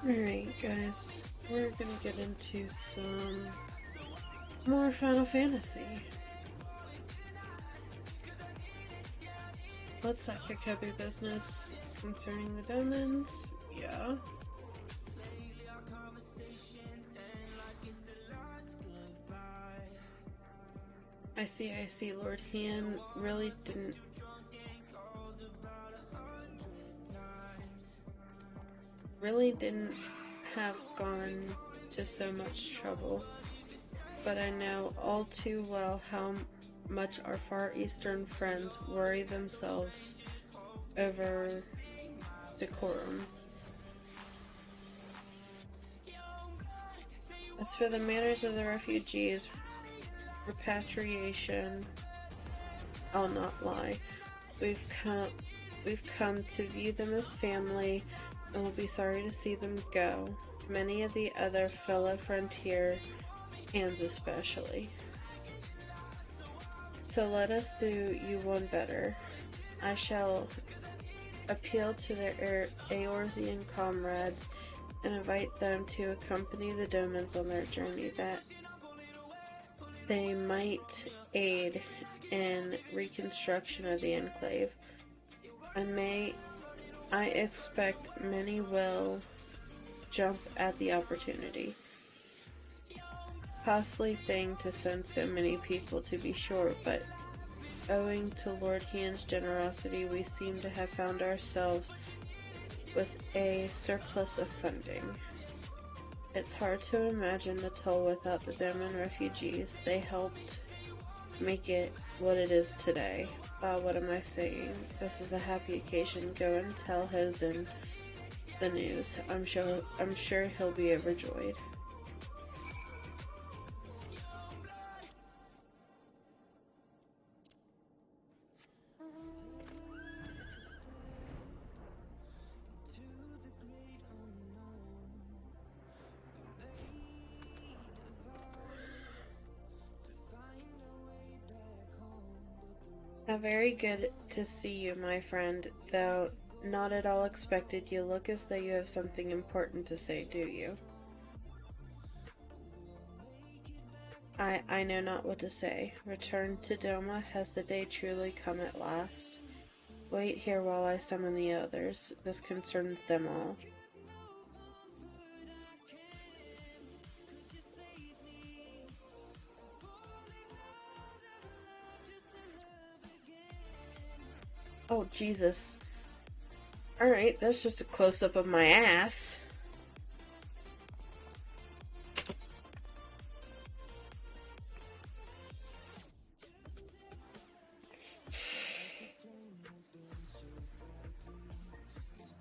Alright, guys, we're gonna get into some more Final Fantasy. What's that Kakabi business concerning the demons? Yeah. I see, Lord Han really didn't have gone to so much trouble, but I know all too well how much our Far Eastern friends worry themselves over decorum. As for the manners of the refugees, repatriation, I'll not lie. We've come to view them as family and will be sorry to see them go. Many of the other fellow frontier hands especially. So let us do you one better. I shall appeal to their Eorzean comrades and invite them to accompany the Domans on their journey, that they might aid in reconstruction of the enclave. I expect many will jump at the opportunity. Costly thing to send so many people, to be sure, but owing to Lord Han's generosity, we seem to have found ourselves with a surplus of funding. It's hard to imagine the toll without the Doman refugees. They helped make it what it is today. What am I saying? This is a happy occasion. Go and tell Hosen the news. I'm sure he'll be overjoyed. How very good to see you, my friend, though not at all expected. You look as though you have something important to say, do you? I know not what to say. Return to Doma. Has the day truly come at last? Wait here while I summon the others. This concerns them all. Oh, Jesus. Alright, that's just a close-up of my ass.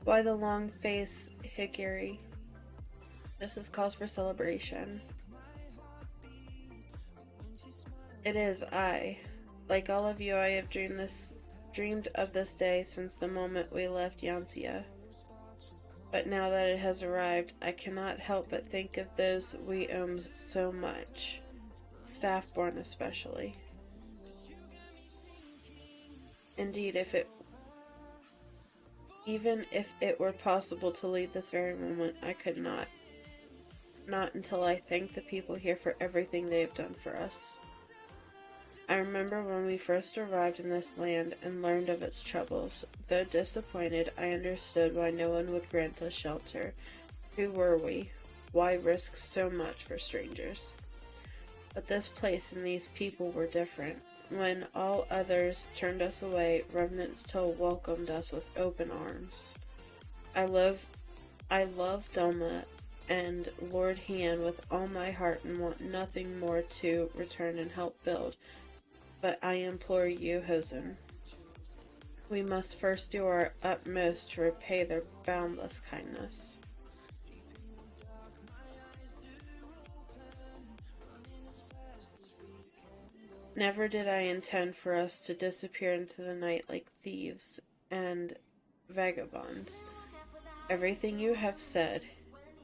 Why the long face, Higiri? This is cause for celebration. It is I. Like all of you, I have dreamed of this day since the moment we left Yanxia. But now that it has arrived, I cannot help but think of those we owe so much. Staffborn especially. Indeed, even if it were possible to leave this very moment, I could not. Not until I thank the people here for everything they have done for us. I remember when we first arrived in this land and learned of its troubles. Though disappointed, I understood why no one would grant us shelter. Who were we? Why risk so much for strangers? But this place and these people were different. When all others turned us away, Remnant's Toll welcomed us with open arms. I love Doma and Lord Han with all my heart and want nothing more to return and help build. But I implore you, Hosen, we must first do our utmost to repay their boundless kindness. Never did I intend for us to disappear into the night like thieves and vagabonds. Everything you have said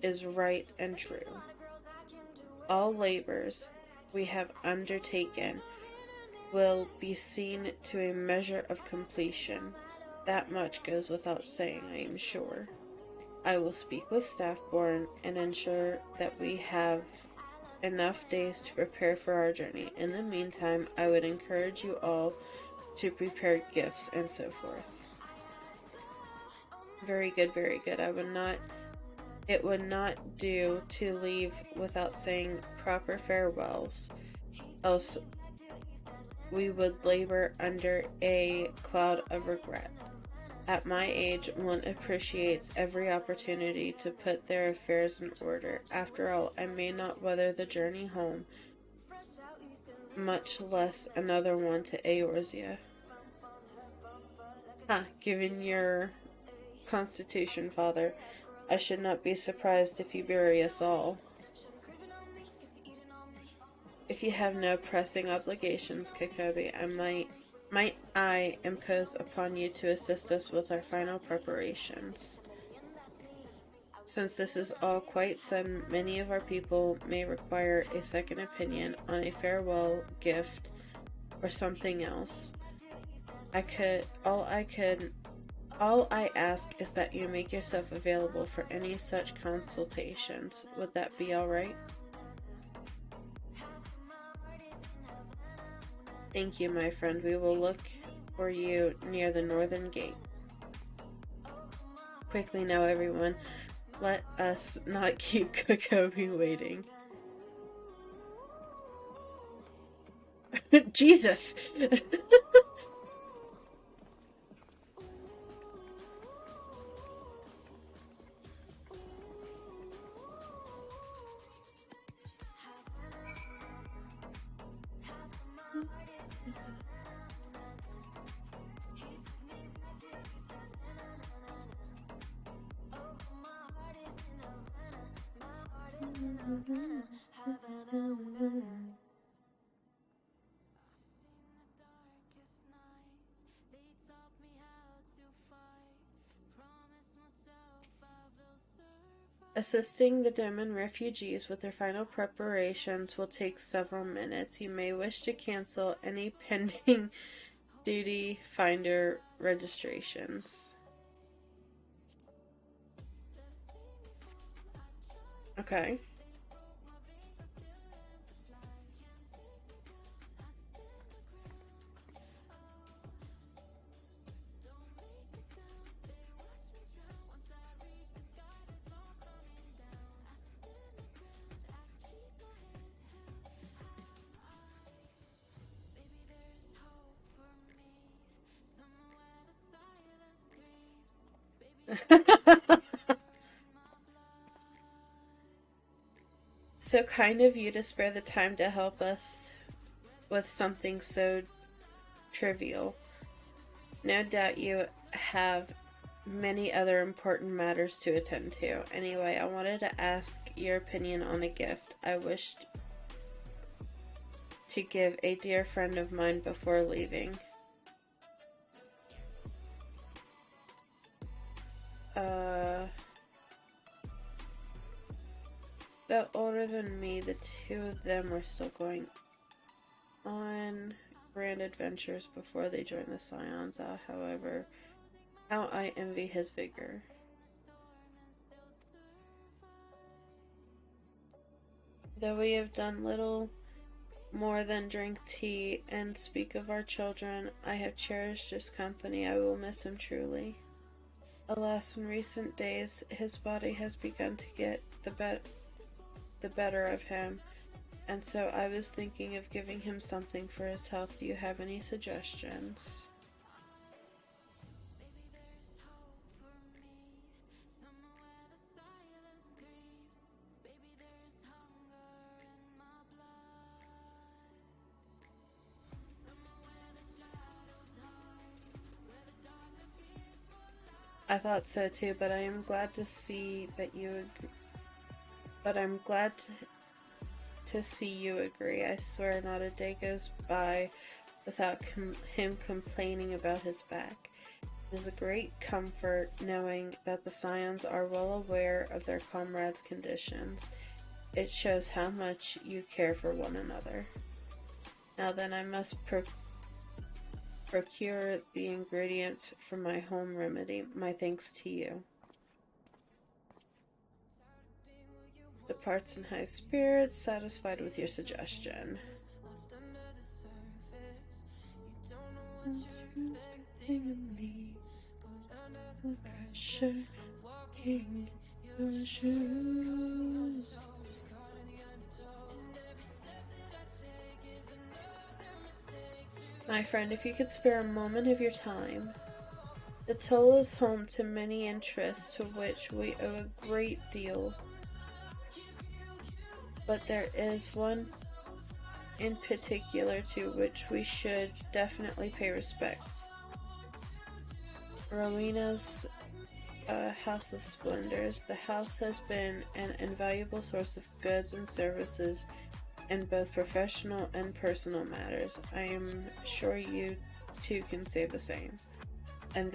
is right and true. All labors we have undertaken will be seen to a measure of completion. That much goes without saying, I am sure. I will speak with Staffborn and ensure that we have enough days to prepare for our journey. In the meantime, I would encourage you all to prepare gifts and so forth. Very good, very good. It would not do to leave without saying proper farewells, else we would labor under a cloud of regret. At my age, one appreciates every opportunity to put their affairs in order. After all, I may not weather the journey home, much less another one to Eorzea. Given your constitution, father, I should not be surprised if you bury us all. If you have no pressing obligations, Kokobi, might I impose upon you to assist us with our final preparations? Since this is all quite sudden, many of our people may require a second opinion on a farewell gift or something else. All I ask is that you make yourself available for any such consultations. Would that be all right? Thank you, my friend. We will look for you near the northern gate. Quickly now, everyone. Let us not keep Kokobi waiting. Jesus! Assisting the Demon refugees with their final preparations will take several minutes. You may wish to cancel any pending duty finder registrations. Okay. So kind of you to spare the time to help us with something so trivial. No doubt you have many other important matters to attend to. Anyway, I wanted to ask your opinion on a gift I wished to give a dear friend of mine before leaving. Though older than me, the two of them were still going on grand adventures before they joined the Scions. However, how I envy his vigor. Though we have done little more than drink tea and speak of our children, I have cherished his company. I will miss him truly. Alas, in recent days, his body has begun to get the better of him, and so I was thinking of giving him something for his health. Do you have any suggestions? I thought so too, but I am glad to see that you agree. But I'm glad to see you agree. I swear not a day goes by without him complaining about his back. It is a great comfort knowing that the Scions are well aware of their comrades' conditions. It shows how much you care for one another. Now then, I must procure the ingredients for my home remedy. My thanks to you. departs in high spirits, satisfied with your suggestion. Pressure, walking your shoes. My friend, if you could spare a moment of your time. The toll is home to many interests to which we owe a great deal. But there is one in particular to which we should definitely pay respects. Rowena's House of Splendors. The house has been an invaluable source of goods and services in both professional and personal matters. I am sure you too can say the same. And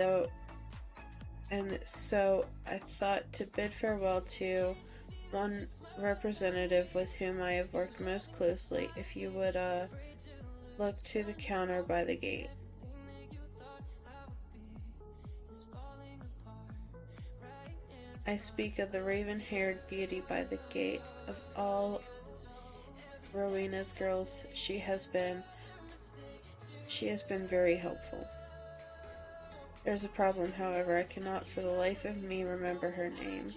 so I thought to bid farewell to one representative with whom I have worked most closely, if you would look to the counter by the gate. I speak of the raven-haired beauty by the gate. Of all Rowena's girls, she has been very helpful. There's a problem, however. I cannot for the life of me remember her name.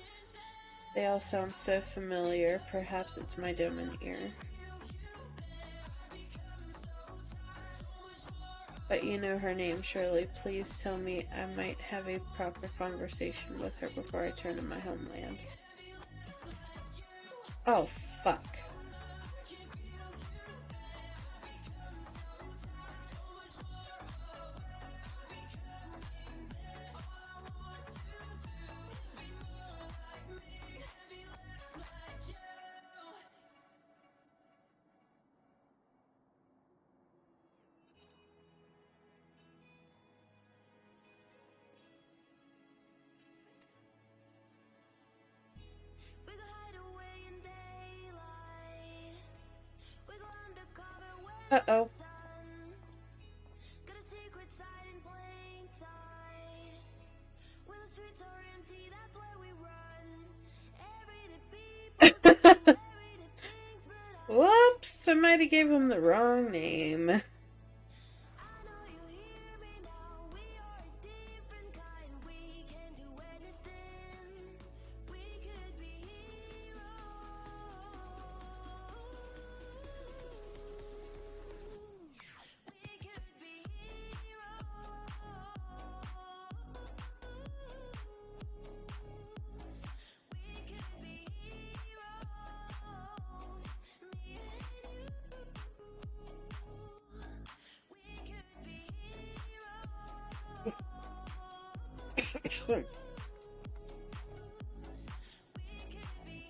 They all sound so familiar. Perhaps it's my dominant ear. But you know her name, surely. Please tell me I might have a proper conversation with her before I turn to my homeland. Oh, fuck. Uh-oh. Whoops! I might have gave him the wrong name.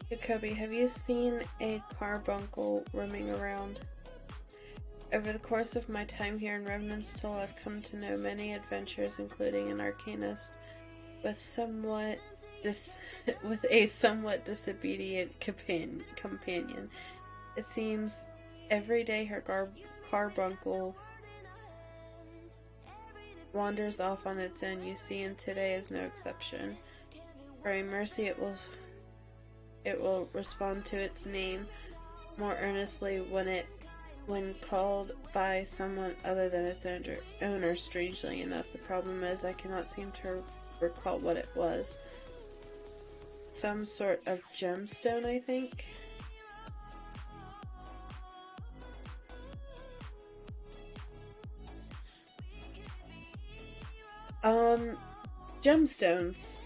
Jacoby, have you seen a carbuncle roaming around? Over the course of my time here in Revenant's Toll, I've come to know many adventures, including an arcanist with a somewhat disobedient companion. It seems every day her carbuncle wanders off on its own, you see, and today is no exception. For a mercy it will respond to its name more earnestly when called by someone other than its owner. Strangely enough, the problem is I cannot seem to recall what it was. Some sort of gemstone, I think. Gemstones.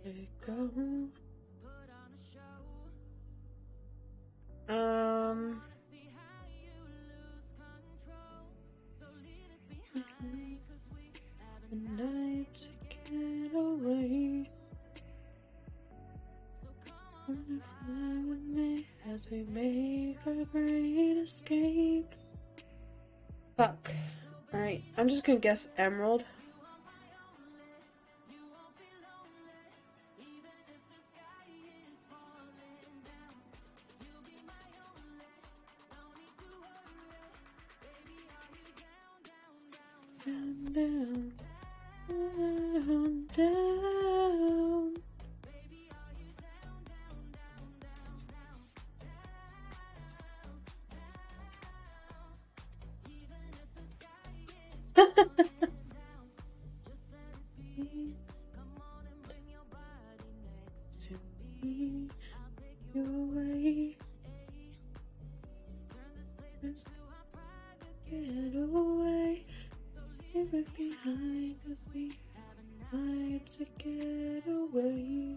Let it go. The nights get away. Wanna fly with me as we make a great escape. Fuck. Alright, I'm just gonna guess emerald. Down, down, down, down. To me, you away. Just get away. Leave it behind as we try to get away.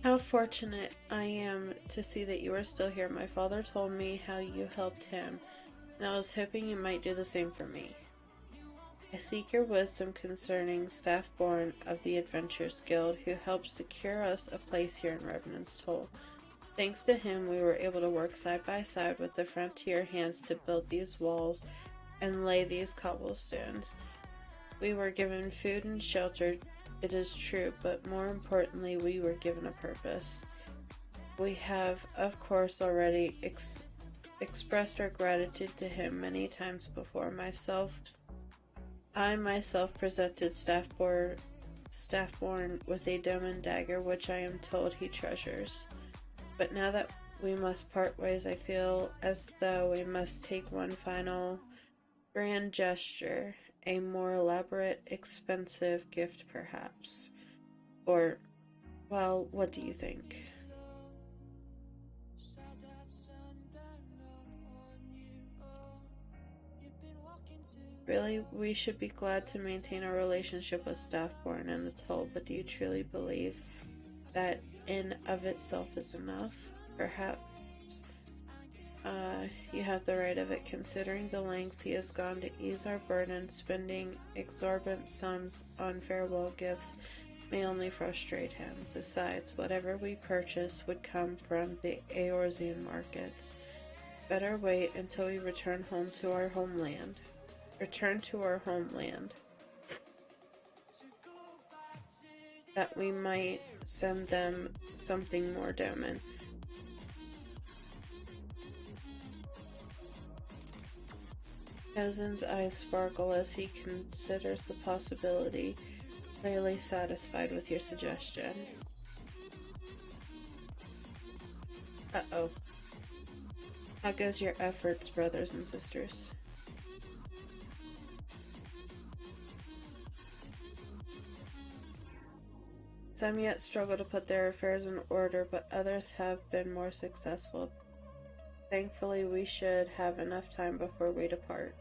How fortunate I am to see that you are still here. My father told me how you helped him, and I was hoping you might do the same for me. I seek your wisdom concerning Staffborn of the Adventurers Guild, who helped secure us a place here in Revenant's Toll. Thanks to him, we were able to work side by side with the frontier hands to build these walls and lay these cobblestones. We were given food and shelter, it is true, but more importantly, we were given a purpose. We have, of course, already expressed our gratitude to him many times before. I myself presented Staffborn with a Doman dagger, which I am told he treasures. But now that we must part ways, I feel as though we must take one final grand gesture, a more elaborate, expensive gift perhaps. Or, well, what do you think? Really, we should be glad to maintain our relationship with Staffborn and the Toll, but do you truly believe that in of itself is enough? Perhaps you have the right of it, considering the lengths he has gone to ease our burden. Spending exorbitant sums on farewell gifts may only frustrate him. Besides, whatever we purchase would come from the Eorzean markets. Better wait until we return to our homeland. That we might send them something more Doman. Cousin's eyes sparkle as he considers the possibility, clearly satisfied with your suggestion. Uh-oh. How goes your efforts, brothers and sisters? Some yet struggle to put their affairs in order, but others have been more successful. Thankfully, we should have enough time before we depart.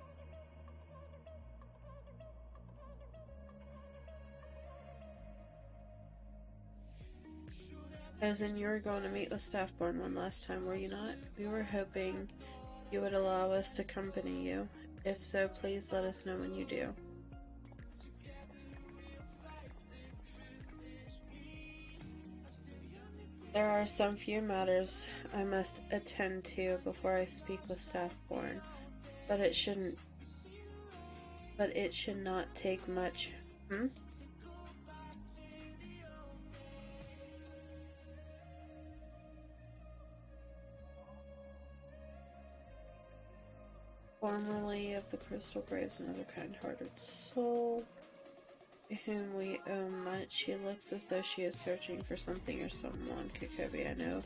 Cousin, you were going to meet with Staffborn one last time, were you not? We were hoping you would allow us to accompany you. If so, please let us know when you do. There are some few matters I must attend to before I speak with Staffborn, but it should not take much. Formerly of the Crystal Graves, another kind-hearted soul, to whom we owe much. She looks as though she is searching for something or someone. Kokobi, I know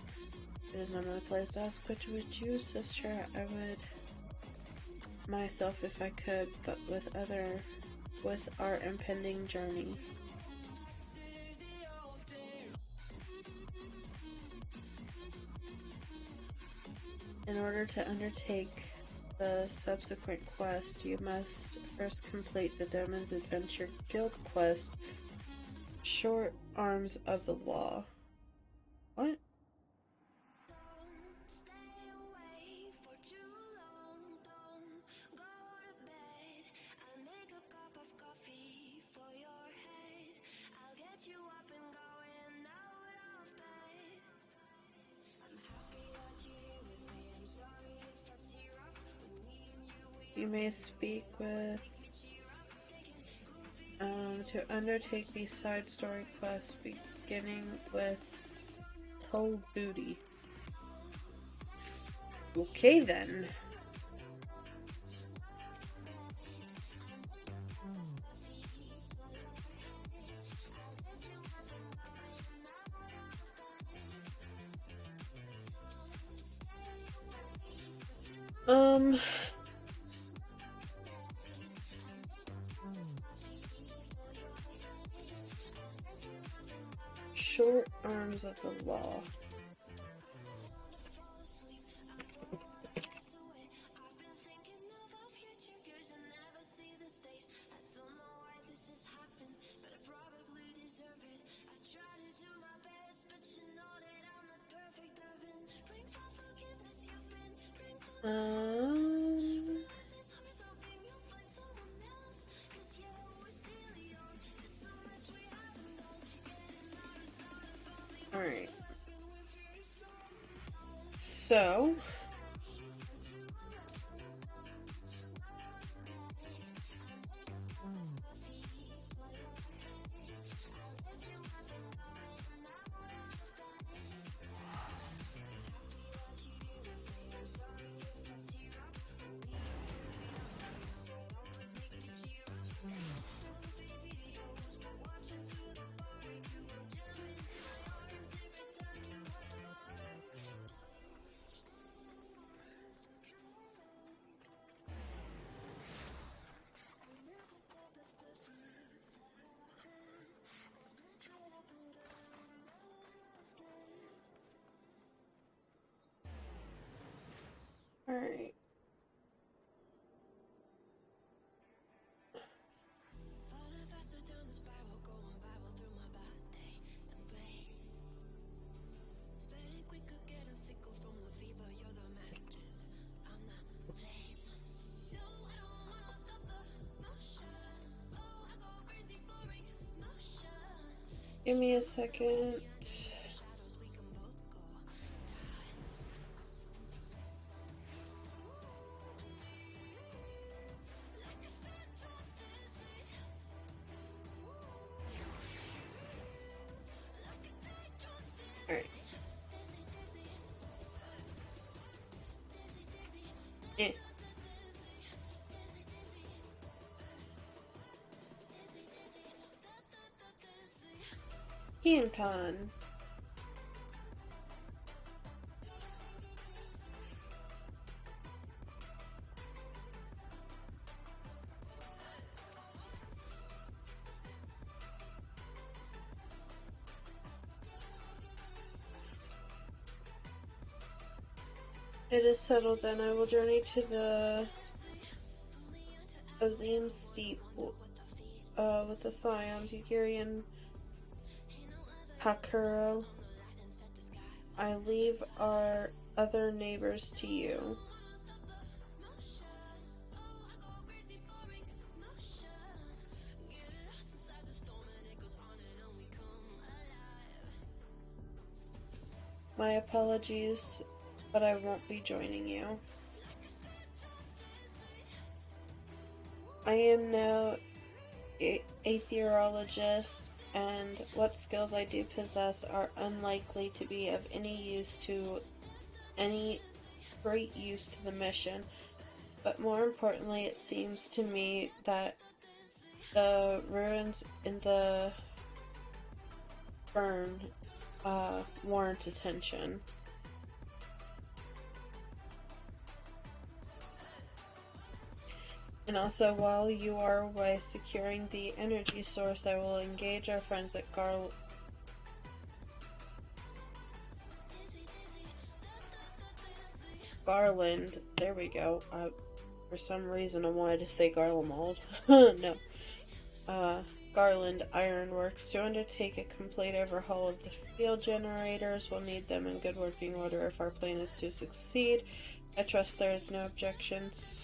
it is not my place to ask, but would you, sister? I would myself if I could, but with our impending journey. In order to undertake the subsequent quest, you must first complete the Doman's Adventure Guild quest, Short Arms of the Law. What? you may speak with to undertake these side story quests, beginning with Toll Booty. Okay then. Short arms of the law. Alright. So alright. Give me a second. Alright. Eh. Con. It is settled then. I will journey to the Azim Steep with the Scions, Yugiri and Hakuro. I leave our other neighbors to you. My apologies, but I won't be joining you. I am now a theorologist, and what skills I do possess are unlikely to be of any great use to the mission. But more importantly, it seems to me that the ruins in the burn warrant attention. And also, while you are away securing the energy source, I will engage our friends at Garland. There we go. For some reason, I wanted to say Garlemald. No. Garland Ironworks to undertake a complete overhaul of the field generators. We'll need them in good working order if our plan is to succeed. I trust there is no objections.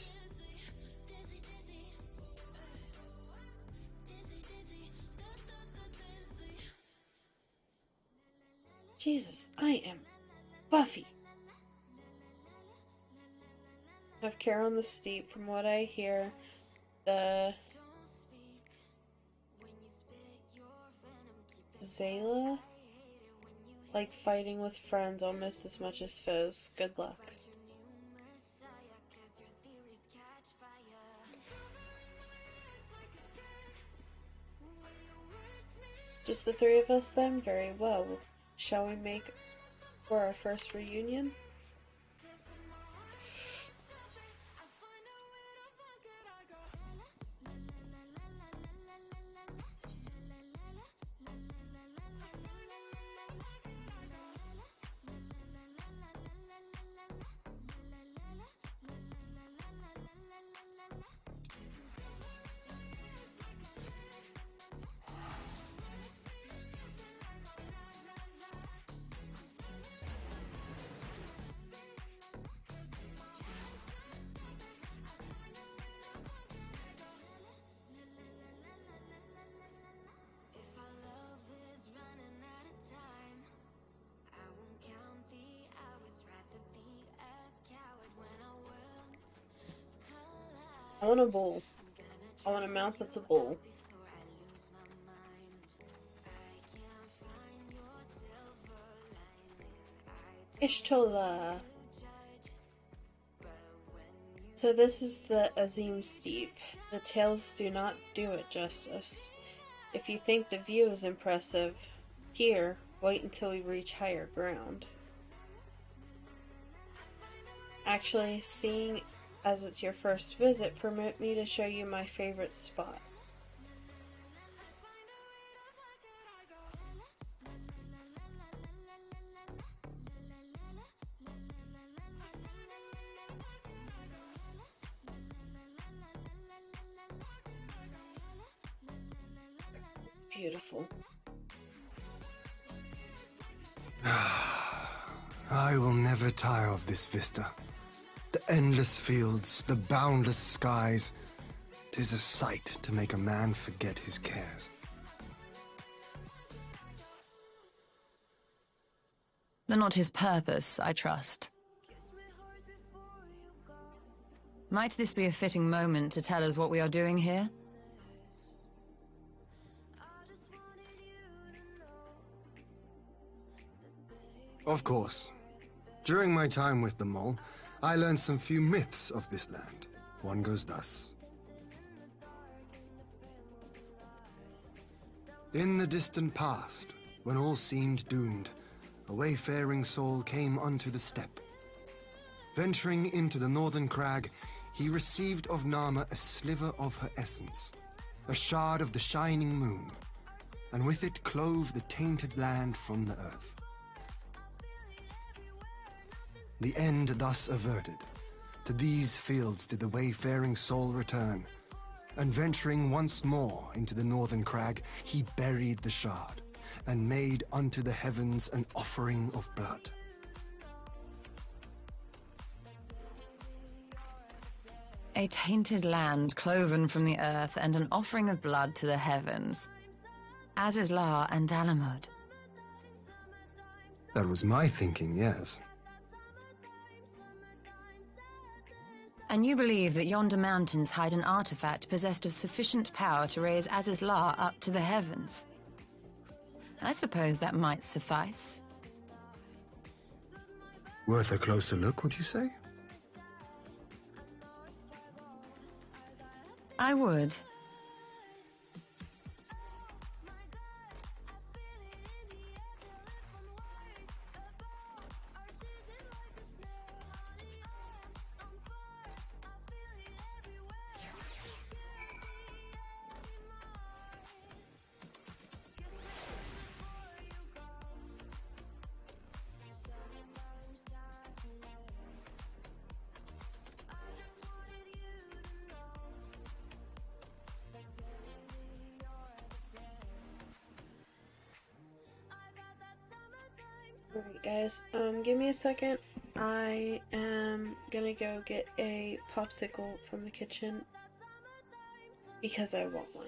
Jesus, I am Buffy. Have care on the steep. From what I hear, the Zayla like fighting with friends almost as much as foes. Good luck. Just the three of us then? Very well. Shall we make for our first reunion? I want a bull. I want a mount that's a bull. Ishtola. So this is the Azim Steep. The tales do not do it justice. If you think the view is impressive, here, wait until we reach higher ground. Actually, seeing as it's your first visit, permit me to show you my favorite spot. Beautiful. I will never tire of this vista. The endless fields, the boundless skies. 'Tis a sight to make a man forget his cares. But not his purpose, I trust. Might this be a fitting moment to tell us what we are doing here? Of course. During my time with the mole, I learned some few myths of this land. One goes thus. In the distant past, when all seemed doomed, a wayfaring soul came unto the steppe. Venturing into the northern crag, he received of Nama a sliver of her essence, a shard of the shining moon, and with it clove the tainted land from the earth. The end thus averted, to these fields did the wayfaring soul return, and venturing once more into the northern crag, he buried the shard, and made unto the heavens an offering of blood. A tainted land cloven from the earth and an offering of blood to the heavens. Azizlar and Dalamud. That was my thinking, yes. And you believe that yonder mountains hide an artifact possessed of sufficient power to raise Azizlar up to the heavens? I suppose that might suffice. Worth a closer look, would you say? I would. Alright guys, give me a second. I am gonna go get a popsicle from the kitchen because I want one.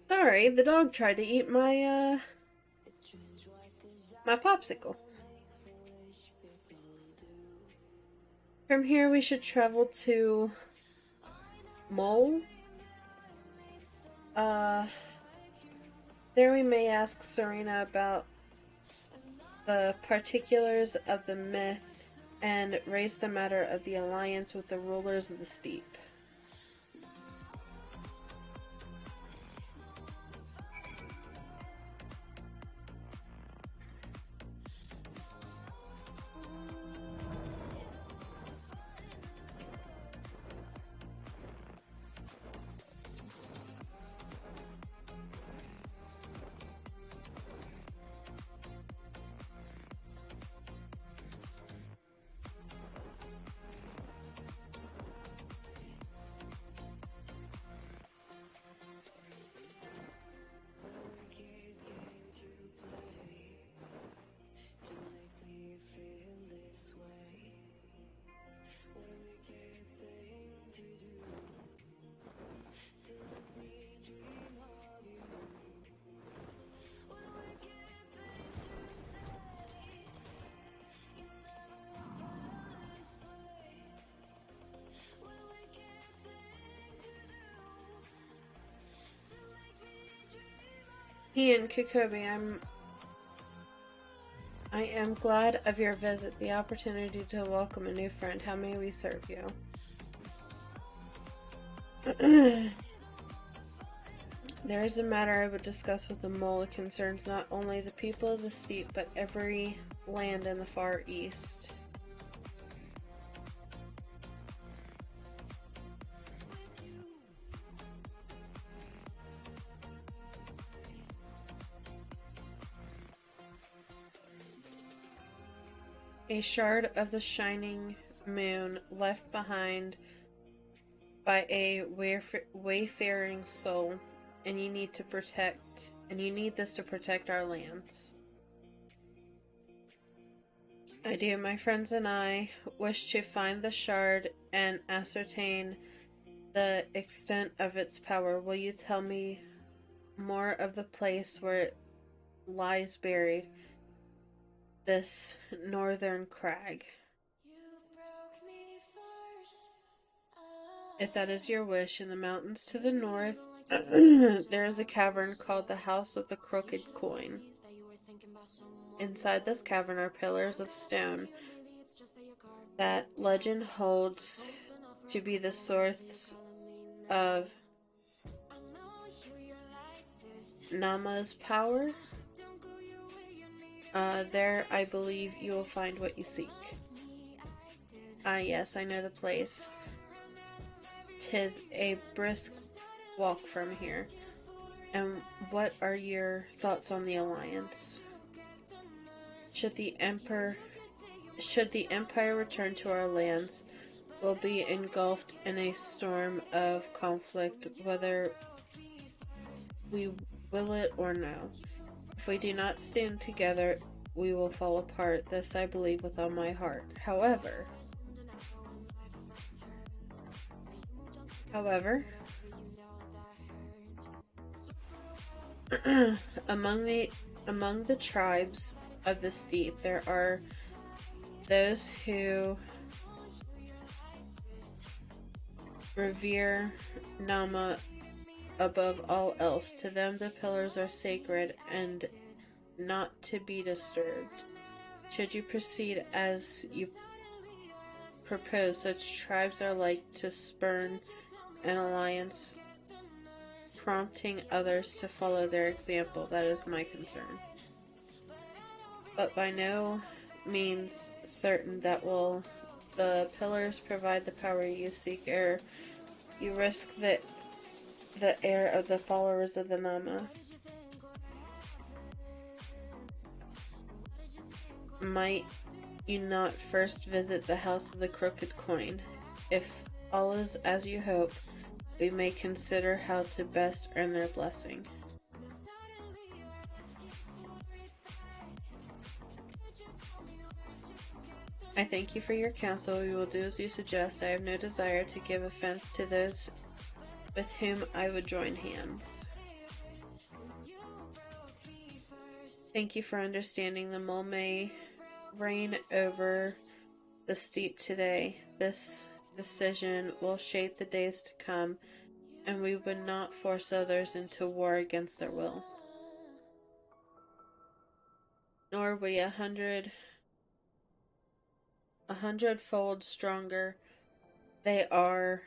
Sorry, the dog tried to eat my popsicle. From here we should travel to Mole. There we may ask Serena about the particulars of the myth and raise the matter of the alliance with the rulers of the steep. Ian Kukobi, I am glad of your visit, the opportunity to welcome a new friend. How may we serve you? There is a matter I would discuss with the mole. It concerns not only the people of the steep, but every land in the Far East. A shard of the shining moon left behind by a wayfaring soul, and you need this to protect our lands. I do. My friends and I wish to find the shard and ascertain the extent of its power. Will you tell me more of the place where it lies buried, this northern crag? If that is your wish, in the mountains to the north, there is a cavern called the House of the Crooked Coin. Inside this cavern are pillars of stone that legend holds to be the source of Nama's power. There, I believe you will find what you seek. Ah, yes, I know the place. 'Tis a brisk walk from here. And what are your thoughts on the alliance? Should the Empire return to our lands, we'll be engulfed in a storm of conflict, whether we will it or no. If we do not stand together, we will fall apart. This I believe with all my heart. However, among the tribes of the steppe, there are those who revere Nama above all else. To them, the pillars are sacred and not to be disturbed. Should you proceed as you propose, such tribes are like to spurn an alliance, prompting others to follow their example. That is my concern. But by no means certain that will the pillars provide the power you seek, ere you risk the heir of the followers of the Nama. Might you not first visit the house of the crooked coin? If all is as you hope, we may consider how to best earn their blessing. I thank you for your counsel. We will do as you suggest. I have no desire to give offense to those with whom I would join hands. Thank you for understanding. The mole may reign over the steep today. This decision will shape the days to come, and we would not force others into war against their will. Nor are we a hundredfold stronger. Are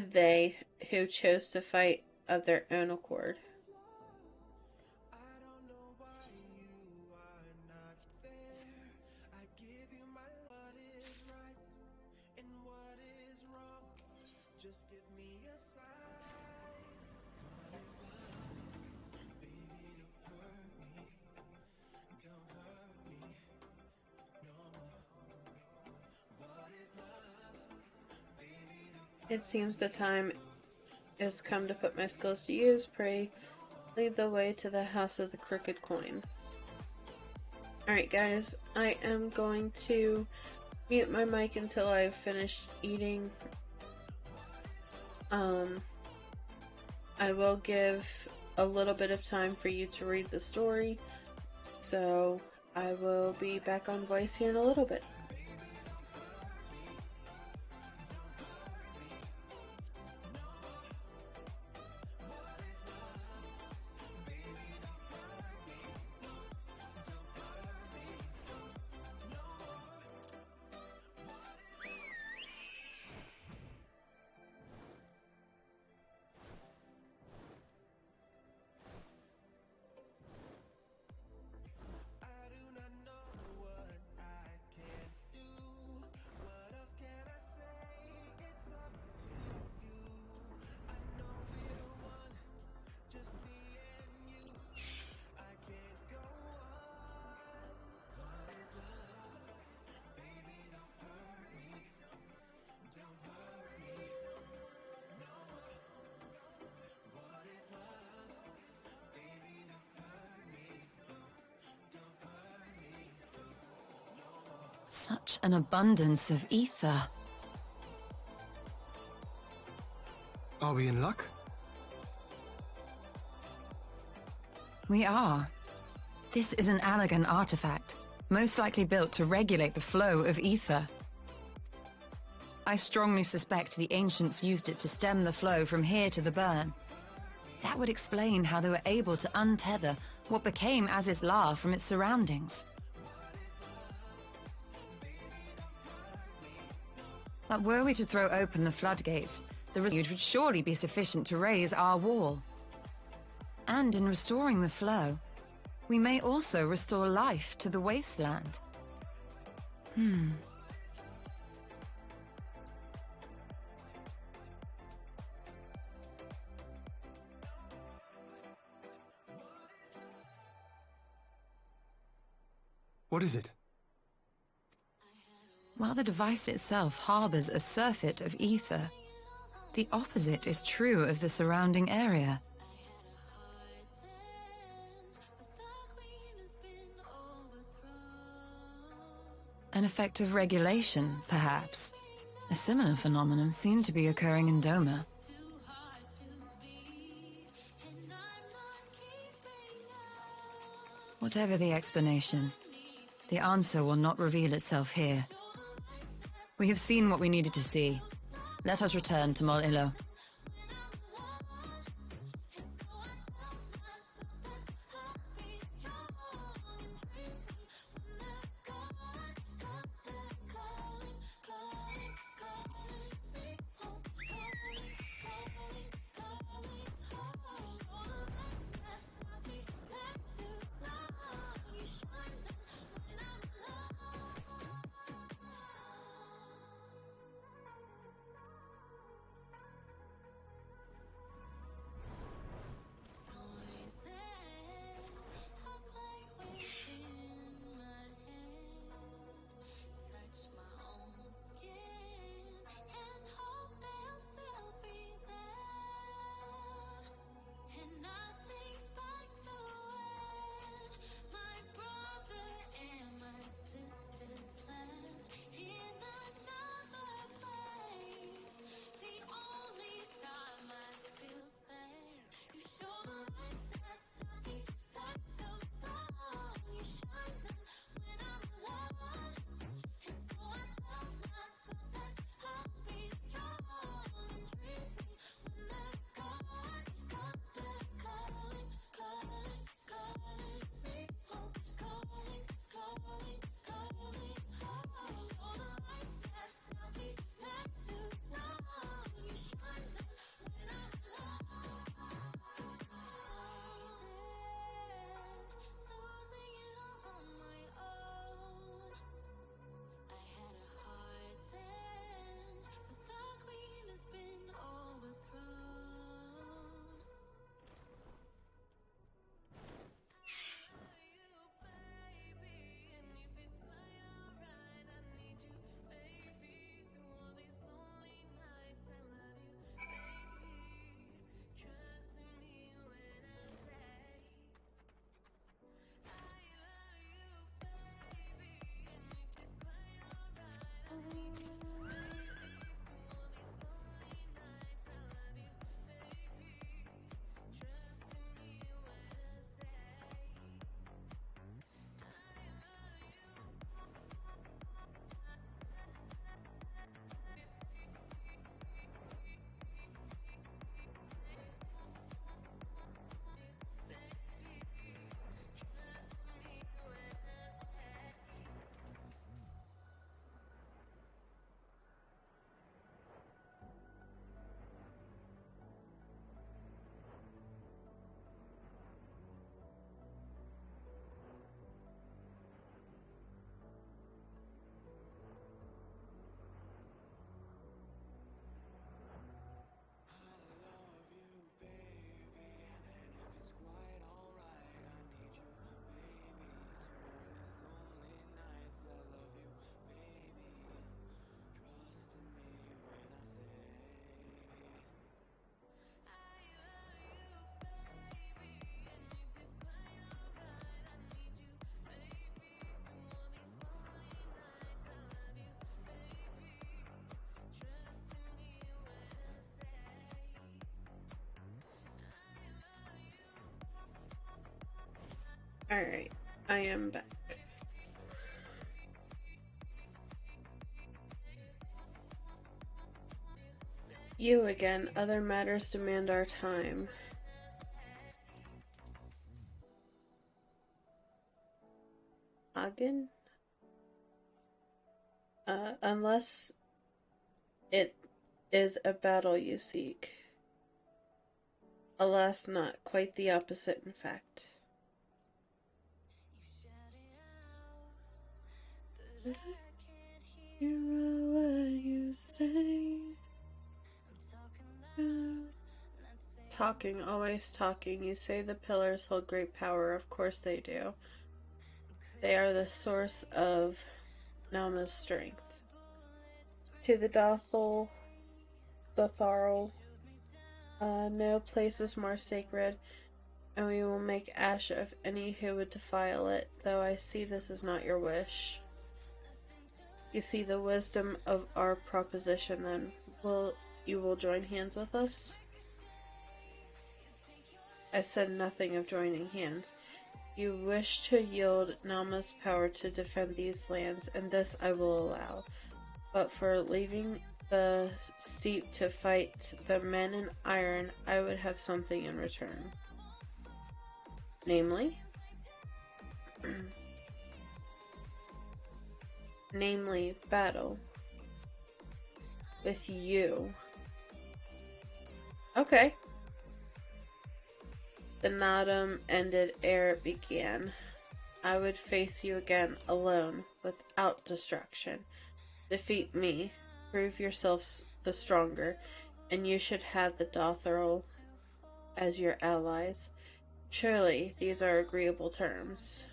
they who chose to fight of their own accord. It seems the time has come to put my skills to use. Pray, lead the way to the house of the crooked coin. Alright guys, I am going to mute my mic until I've finished eating. I will give a little bit of time for you to read the story, so I will be back on voice here in a little bit. Such an abundance of ether. Are we in luck? We are. This is an Allegan artifact, most likely built to regulate the flow of ether. I strongly suspect the ancients used it to stem the flow from here to the burn. That would explain how they were able to untether what became Aziz's La from its surroundings. But were we to throw open the floodgates, the refuge would surely be sufficient to raise our wall. And in restoring the flow, we may also restore life to the wasteland. What is it? While the device itself harbors a surfeit of ether, the opposite is true of the surrounding area. An effect of regulation, perhaps. A similar phenomenon seemed to be occurring in Doma. Whatever the explanation, the answer will not reveal itself here. We have seen what we needed to see. Let us return to Mol Ilo. Alright, I am back. You again. Other matters demand our time. Again? Unless it is a battle you seek. Alas, not. Quite the opposite, in fact. But I can't hear what you say. Talking, always talking. You say the pillars hold great power. Of course they do. They are the source of Nama's strength. To the Dothel, no place is more sacred, and we will make ash of any who would defile it, though I see this is not your wish. You see the wisdom of our proposition then. You will join hands with us? I said nothing of joining hands. You wish to yield Nama's power to defend these lands, and this I will allow. But for leaving the steep to fight the men in iron, I would have something in return. Namely? Namely, battle. With you. Okay. The Nadam ended ere it began. I would face you again, alone, without distraction. Defeat me, prove yourselves the stronger, and you should have the Dothrel as your allies. Surely these are agreeable terms.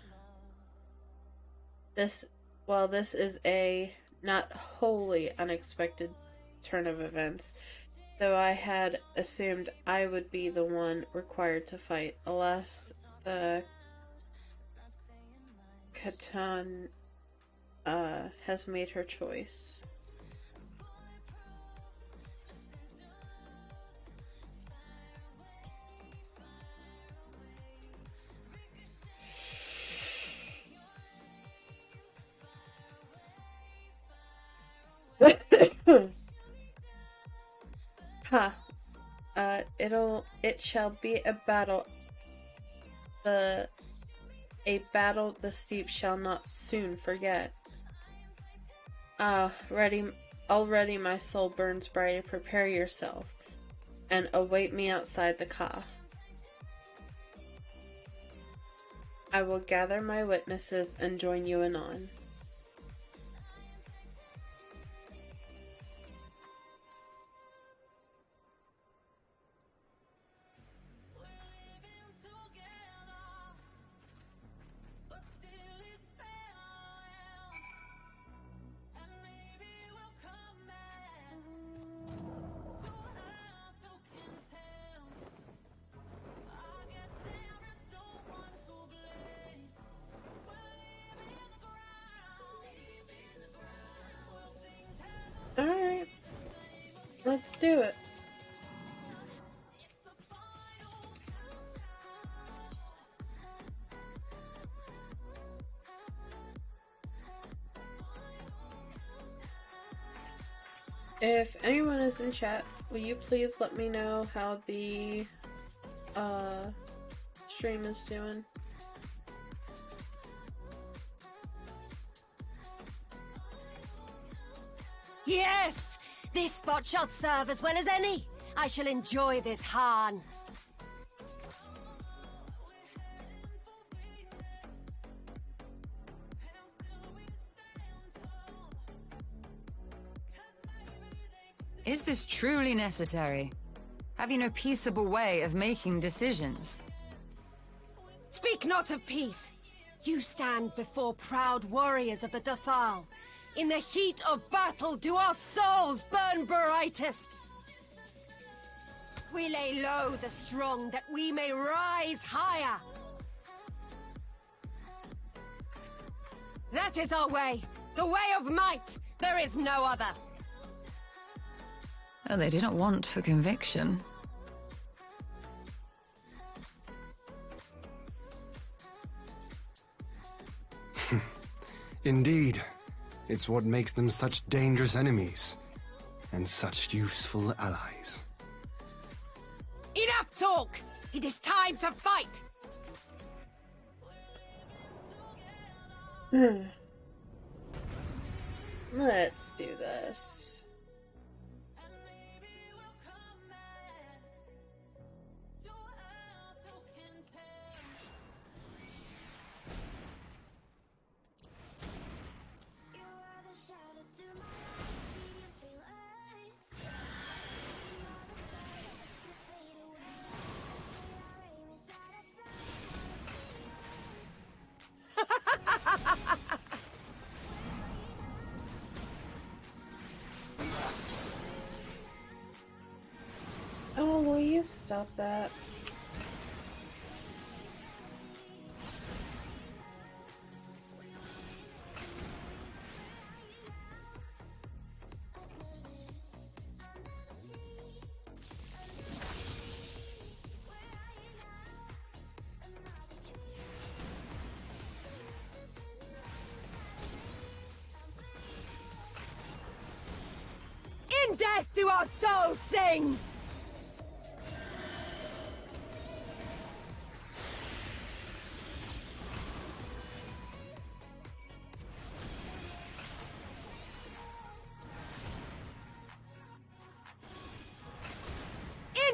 While this is a not wholly unexpected turn of events, though I had assumed I would be the one required to fight, alas, the Khatan has made her choice. Ha! It shall be a battle. A battle the steep shall not soon forget. Already my soul burns bright. Prepare yourself, and await me outside the Ka. I will gather my witnesses and join you anon. Alright, let's do it. If anyone is in chat, will you please let me know how the stream is doing? Yes! This spot shall serve as well as any. I shall enjoy this Harn. Is this truly necessary? Have you no peaceable way of making decisions? Speak not of peace. You stand before proud warriors of the Dathal. In the heat of battle do our souls burn brightest. We lay low the strong that we may rise higher. That is our way, the way of might. There is no other. Oh, they do not want for conviction. Indeed. It's what makes them such dangerous enemies, and such useful allies. Enough talk! It is time to fight! Let's do this. Oh, will you stop that? death do our souls sing!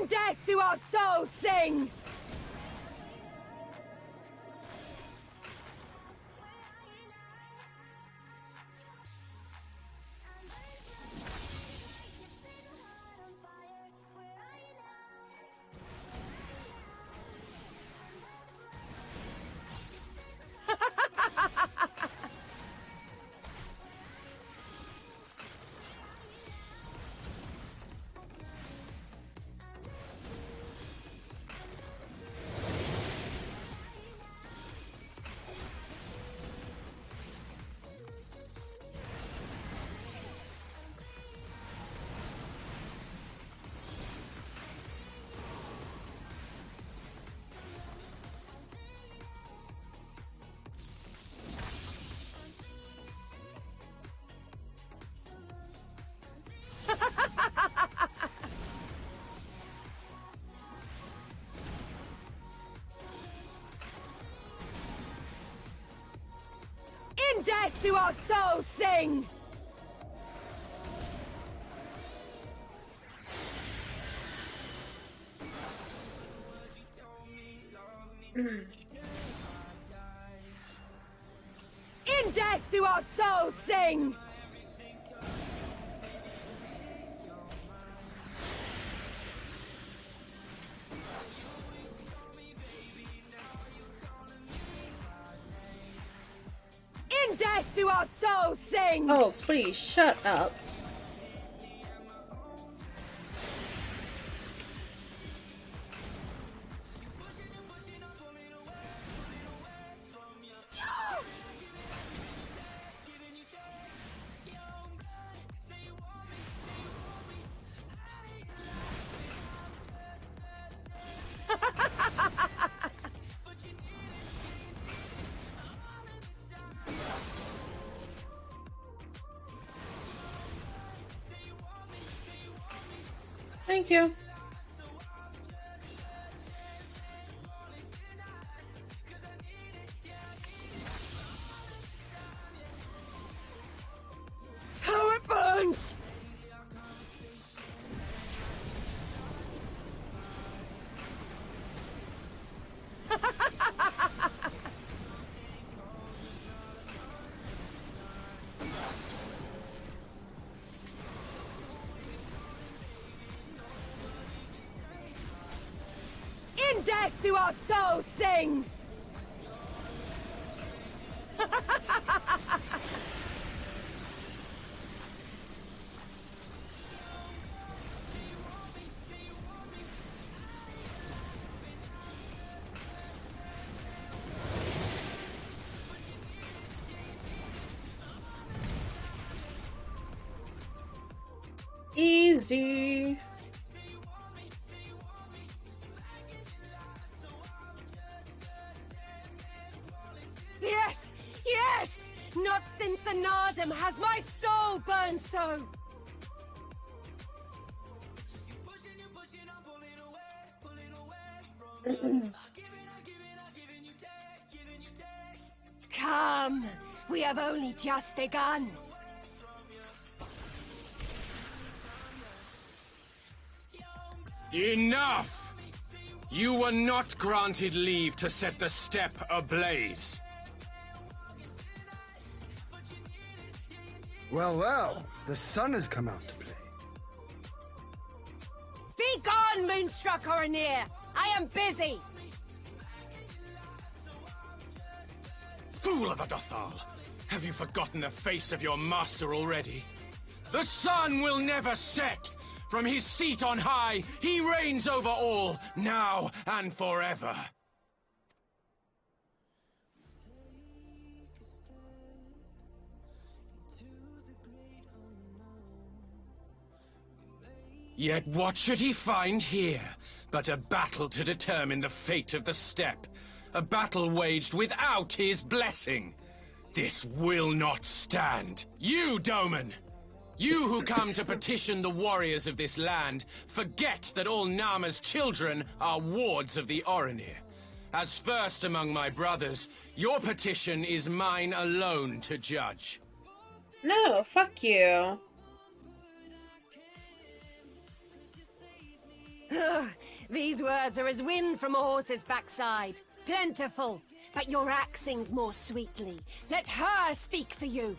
In death do our souls sing! In death do our souls sing! In death do our souls sing! In death do our souls sing! Oh, please, shut up. Thank you. How it burns! In death do our souls sing! Easy. Yes! Yes! Not since the Nardum has my soul burned so! Come! We have only just begun! Enough! You were not granted leave to set the steppe ablaze. Well, well, the sun has come out to play. Be gone, Moonstruck Oranir! I am busy! Fool of a Dothal! Have you forgotten the face of your master already? The sun will never set! From his seat on high, he reigns over all, now and forever. Yet what should he find here but a battle to determine the fate of the steppe? A battle waged without his blessing. This will not stand. You, Doman! You who come to petition the warriors of this land forget that all Nama's children are wards of the Orinir. As first among my brothers, your petition is mine alone to judge. No, fuck you. Ugh, these words are as wind from a horse's backside. Plentiful, but your axe sings more sweetly. Let her speak for you.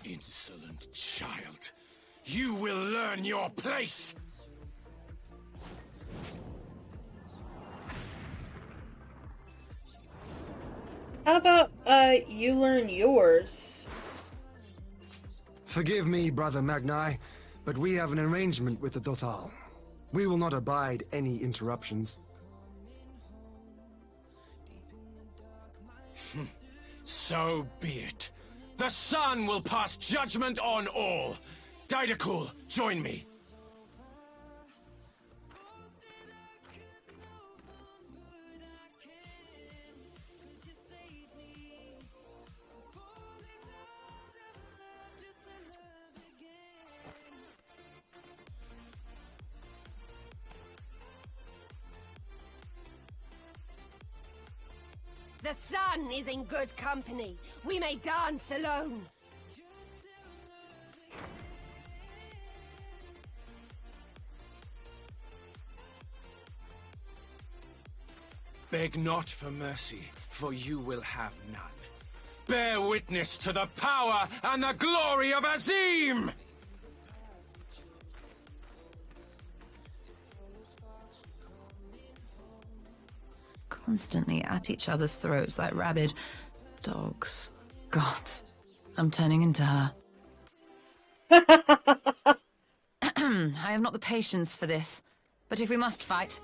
Insolent child. You will learn your place! How about, you learn yours? Forgive me, Brother Magni, but we have an arrangement with the Dothal. We will not abide any interruptions. So be it. The sun will pass judgment on all. Didakul, join me. The sun is in good company. We may dance alone. Beg not for mercy, for you will have none. Bear witness to the power and the glory of Azim! Constantly at each other's throats like rabid dogs. God, I'm turning into her. I have not the patience for this. But if we must fight,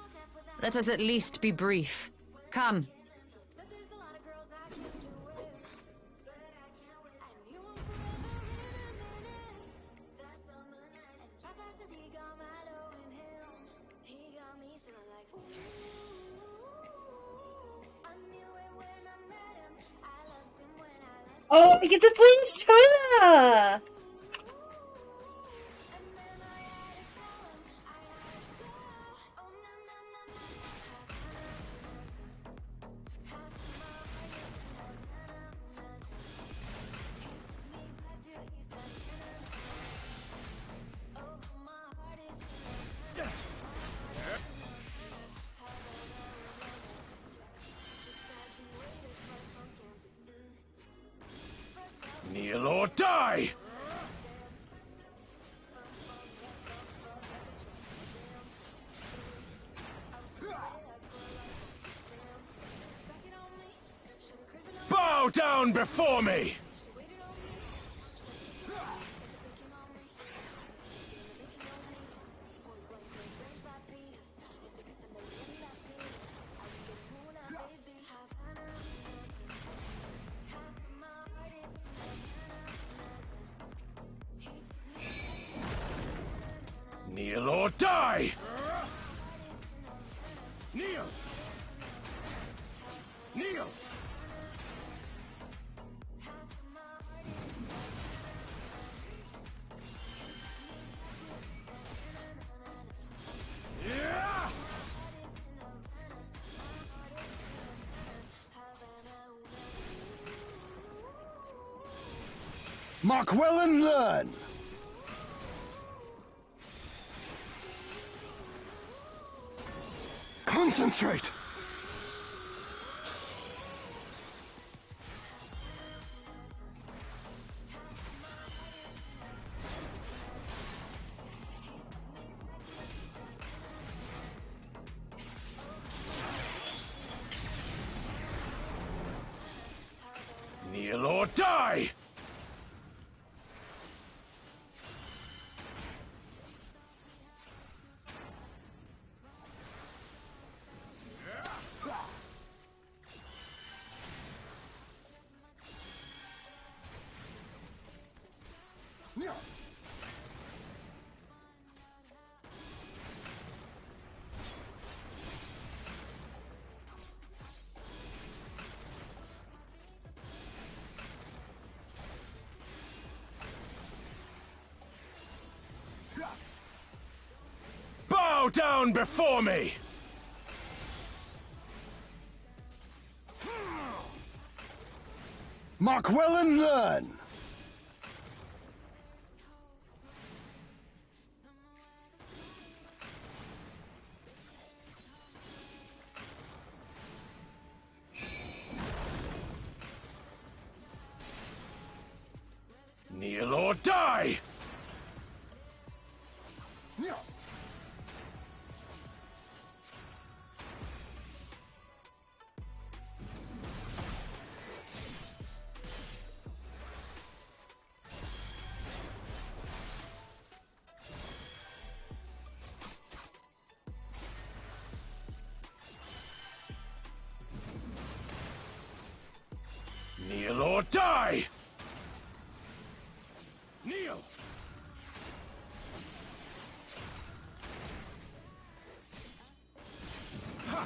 let us at least be brief. Come. Oh, I get to play as China! Kneel or die! Bow down before me! Kneel or die! Kneel! Kneel! Yeah! Mark well and learn! Concentrate! Kneel or die! down before me! Mark well and learn! Kneel or die! Kneel or die! Kneel! Ha!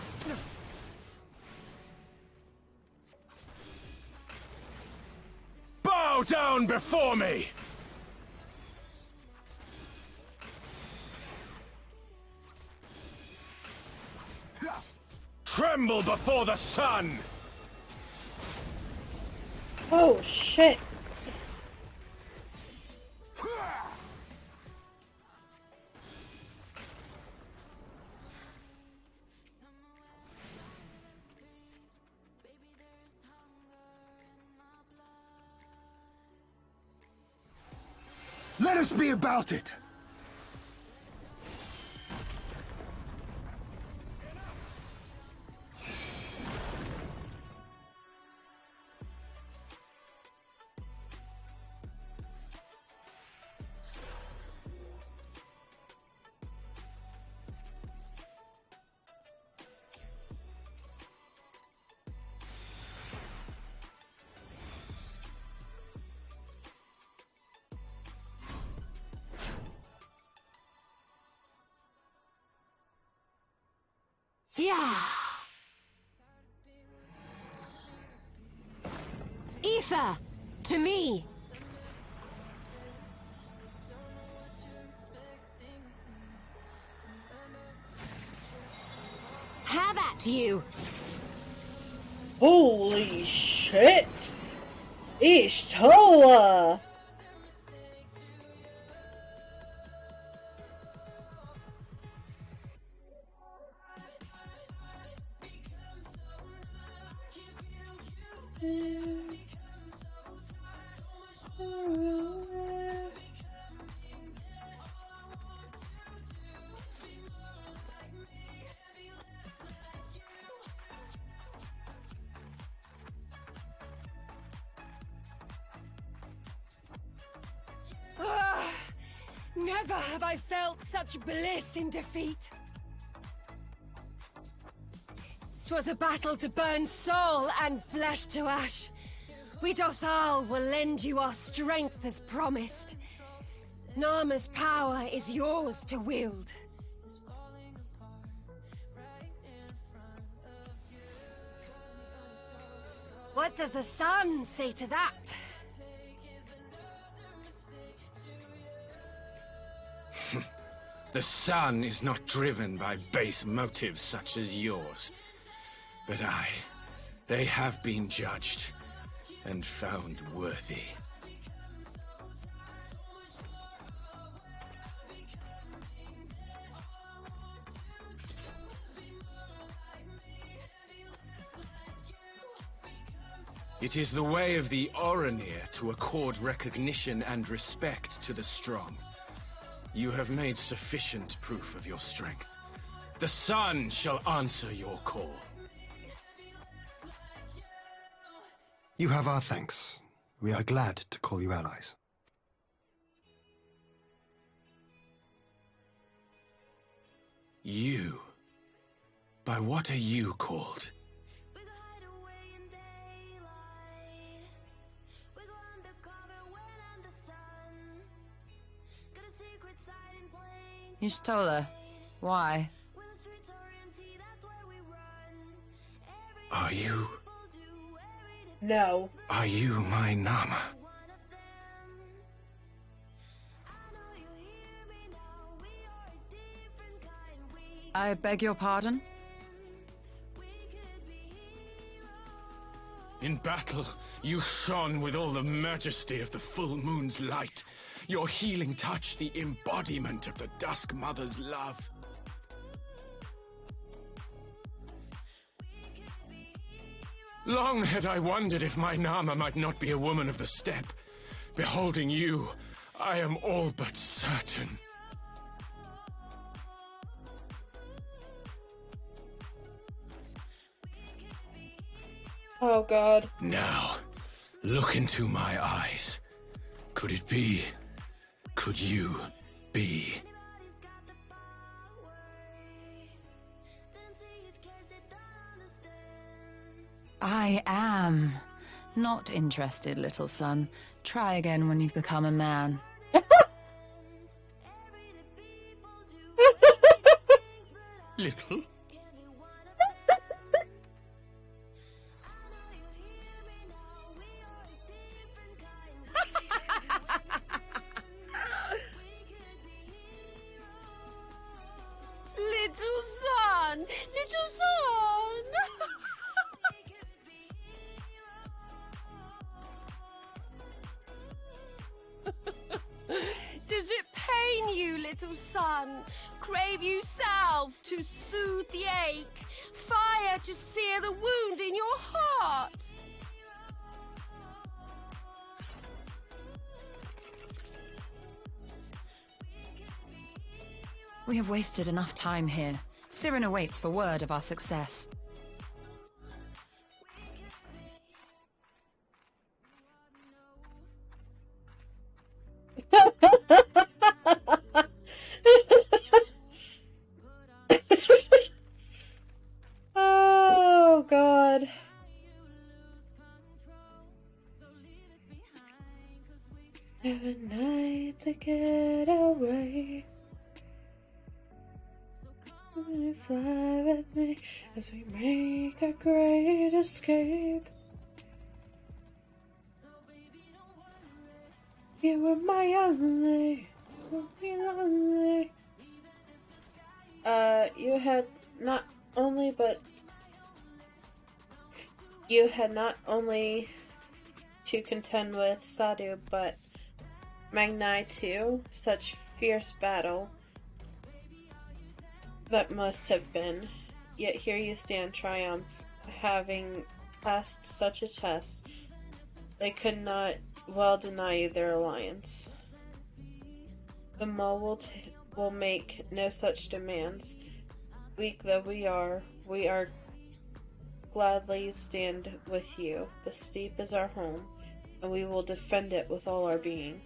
Bow down before me! Tremble before the sun! Oh, shit. Let us be about it! Yeah. Ether, to me. Have at you. Holy shit! Ishtola! Never have I felt such bliss in defeat. 'Twas a battle to burn soul and flesh to ash. We Dothal will lend you our strength as promised. Narma's power is yours to wield. What does the sun say to that? The sun is not driven by base motives such as yours. But they have been judged and found worthy. It is the way of the Oranir to accord recognition and respect to the strong. You have made sufficient proof of your strength. The sun shall answer your call. You have our thanks. We are glad to call you allies. You? By what are you called? Y'shtola, why? Are you... No. Are you my Nama? I beg your pardon? In battle, you shone with all the majesty of the full moon's light. Your healing touch, the embodiment of the Dusk Mother's love. Long had I wondered if my Nama might not be a woman of the steppe. Beholding you, I am all but certain. Oh, God. Now, look into my eyes. Could it be? Could you be? I am. Not interested, little son. Try again when you've become a man. Little? Little son! Little son! Does it pain you, little son? Crave you salve to soothe the ache? Fire to sear the wound in your heart? We have wasted enough time here. Siren awaits for word of our success. Oh, God. Have a night to get away. Will you fly with me as we make a great escape? You were my only, lonely. You had not only to contend with Sadu, but Magnai too. Such fierce battle that must have been. Yet here you stand, triumph, having passed such a test. They could not well deny you their alliance. The Maul will make no such demands. Weak though we are gladly stand with you. The steep is our home, and we will defend it with all our being.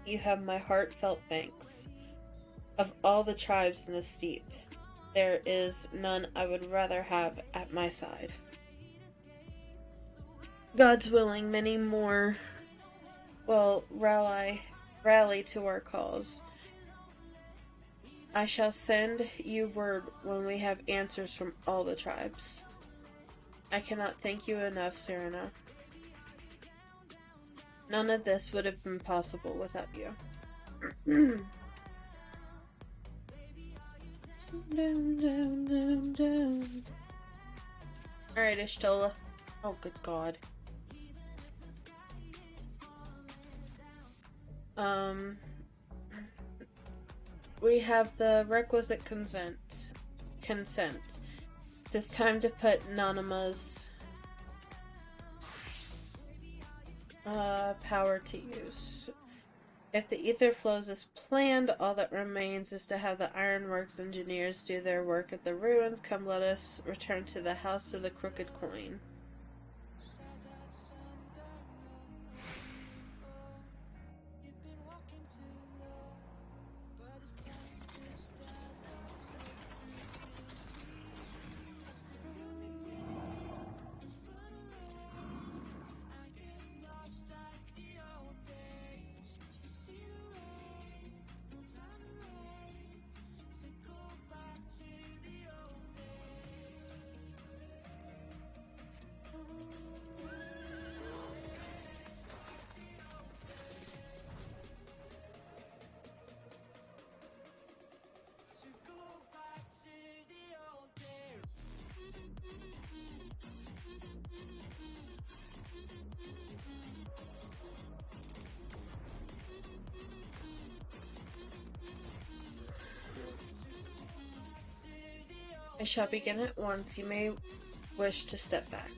You have my heartfelt thanks. Of all the tribes in the steep, there is none I would rather have at my side. God's willing, many more will rally to our cause. I shall send you word when we have answers from all the tribes. I cannot thank you enough, Serena. None of this would have been possible without you. Alright, Ishtola. Oh, good God. We have the requisite consent. It is time to put Nanama's power to use. If the ether flows as planned, all that remains is to have the Ironworks engineers do their work at the ruins. Come, let us return to the House of the Crooked Coin. I shall begin at once. You may wish to step back.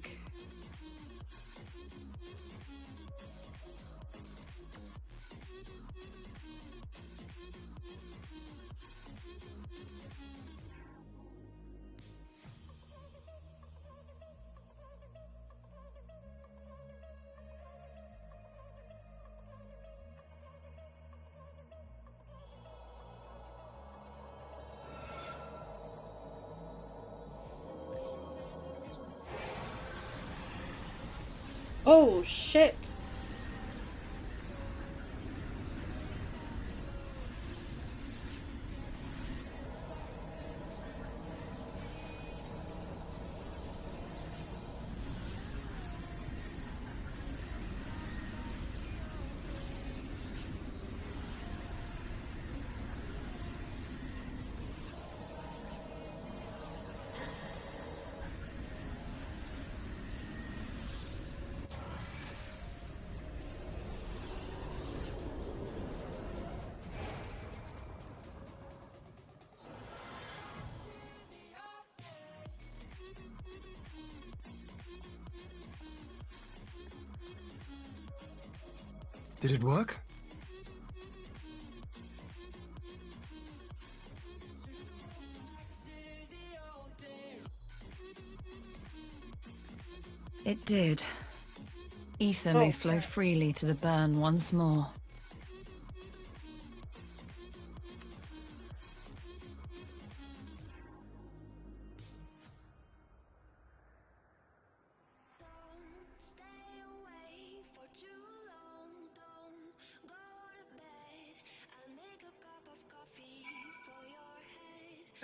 Oh, shit! Did it work? It did. Ether Oh, may flow crap. freely to the burn once more.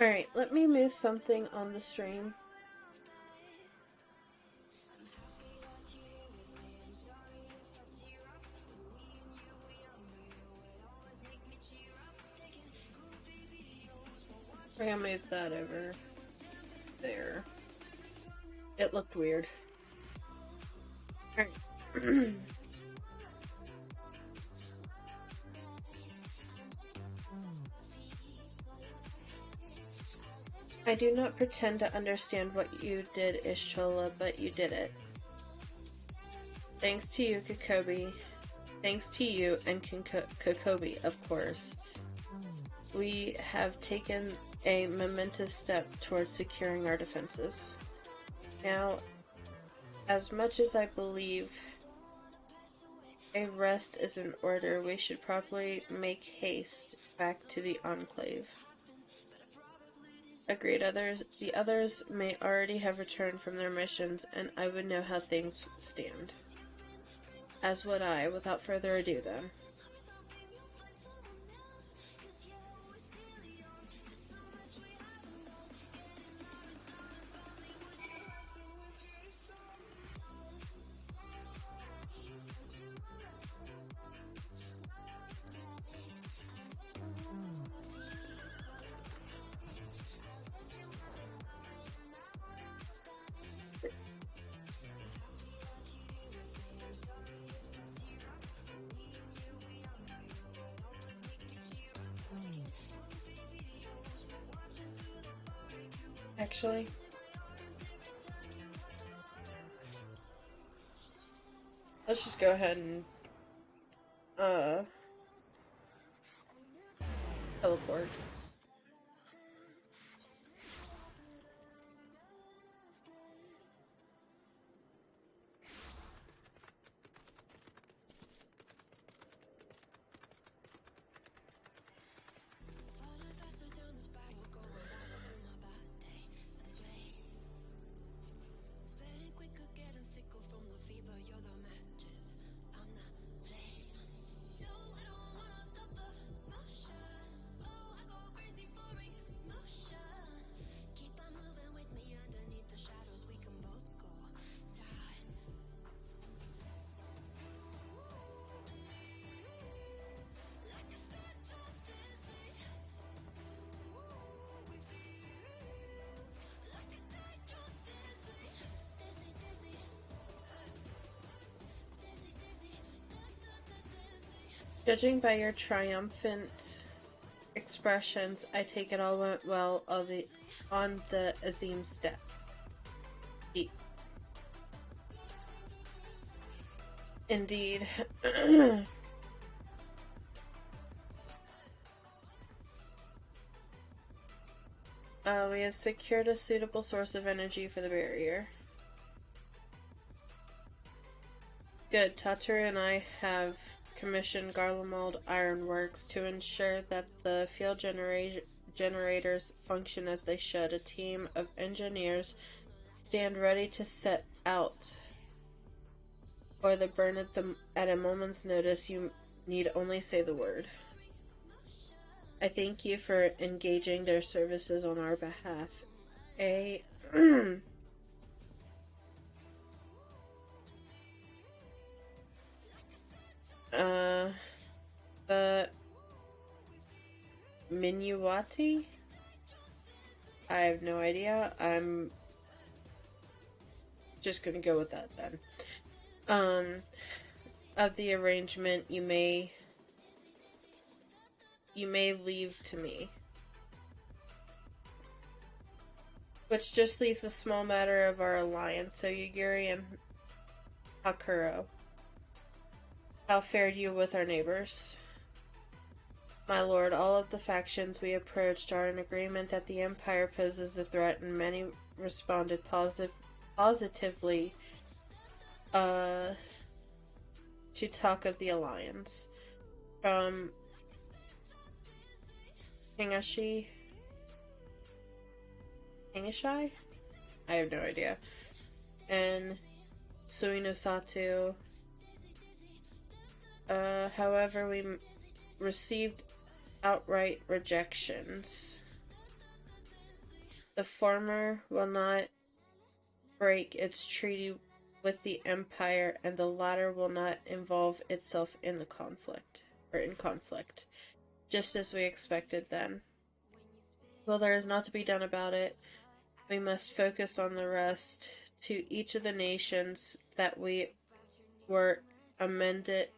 Alright, let me move something on the stream. We're gonna move that over there. It looked weird. Alright. I do not pretend to understand what you did, Ishchola, but you did it. Thanks to you, Kokobi. Thanks to you and Kokobi, of course. We have taken a momentous step towards securing our defenses. Now, as much as I believe a rest is in order, we should probably make haste back to the Enclave. Agreed. The others may already have returned from their missions, and I would know how things stand. As would I. Without further ado, then. Actually, let's just go ahead and teleport. Judging by your triumphant expressions, I take it all went well on the Azim step. Indeed. We have secured a suitable source of energy for the barrier. Good. Tataru and I have commissioned Garlemald Ironworks to ensure that the field generators function as they should. A team of engineers stand ready to set out or the burn at a moment's notice. You need only say the word. I thank you for engaging their services on our behalf. The Minuati? I have no idea. I'm just gonna go with that then. Of the arrangement you may leave to me. Which just leaves the small matter of our alliance, so Yugiri and Hakuro. How fared you with our neighbors? My lord, all of the factions we approached are in agreement that the Empire poses a threat, and many responded positively to talk of the alliance. From Hingashai? I have no idea. And Suinosatu. However, we received outright rejections. The former will not break its treaty with the Empire, and the latter will not involve itself in the conflict, just as we expected then. Well, there is not to be done about it. We must focus on the rest. To each of the nations that we were amenable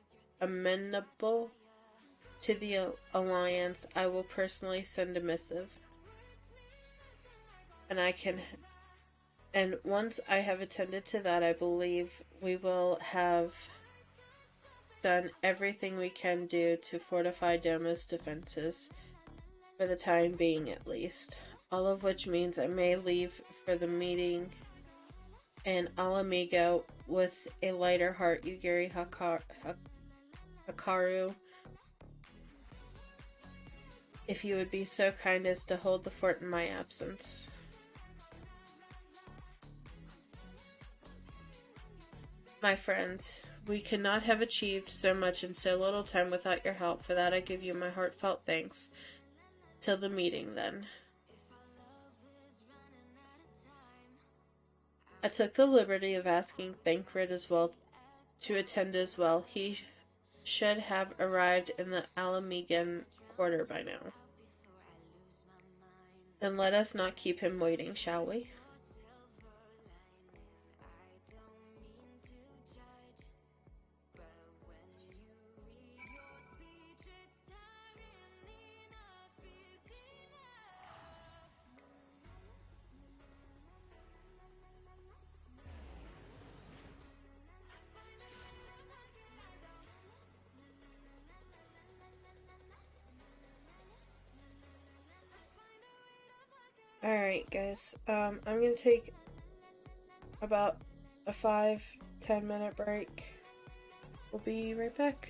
to the alliance, I will personally send a missive. And once I have attended to that, I believe we will have done everything we can do to fortify Doma's defenses, for the time being at least. All of which means I may leave for the meeting in Alamigo with a lighter heart. Yugiri Hikaru, if you would be so kind as to hold the fort in my absence. My friends, we could not have achieved so much in so little time without your help. For that I give you my heartfelt thanks. Till the meeting, then. I took the liberty of asking Thancred as well to attend as well. He should have arrived in the Alamegan quarter by now. Then let us not keep him waiting, shall we? Alright, guys. I'm gonna take about a 5-10 minute break. We'll be right back.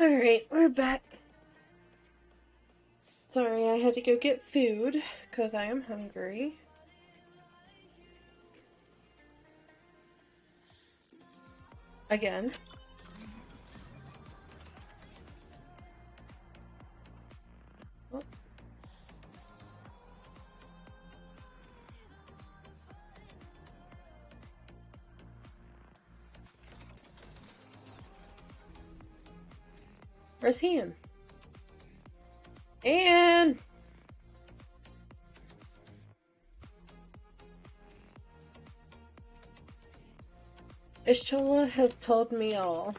Alright, we're back. Sorry, I had to go get food, because I am hungry. Again. Oh. Where's Ian? Ian! Ishtola has told me all,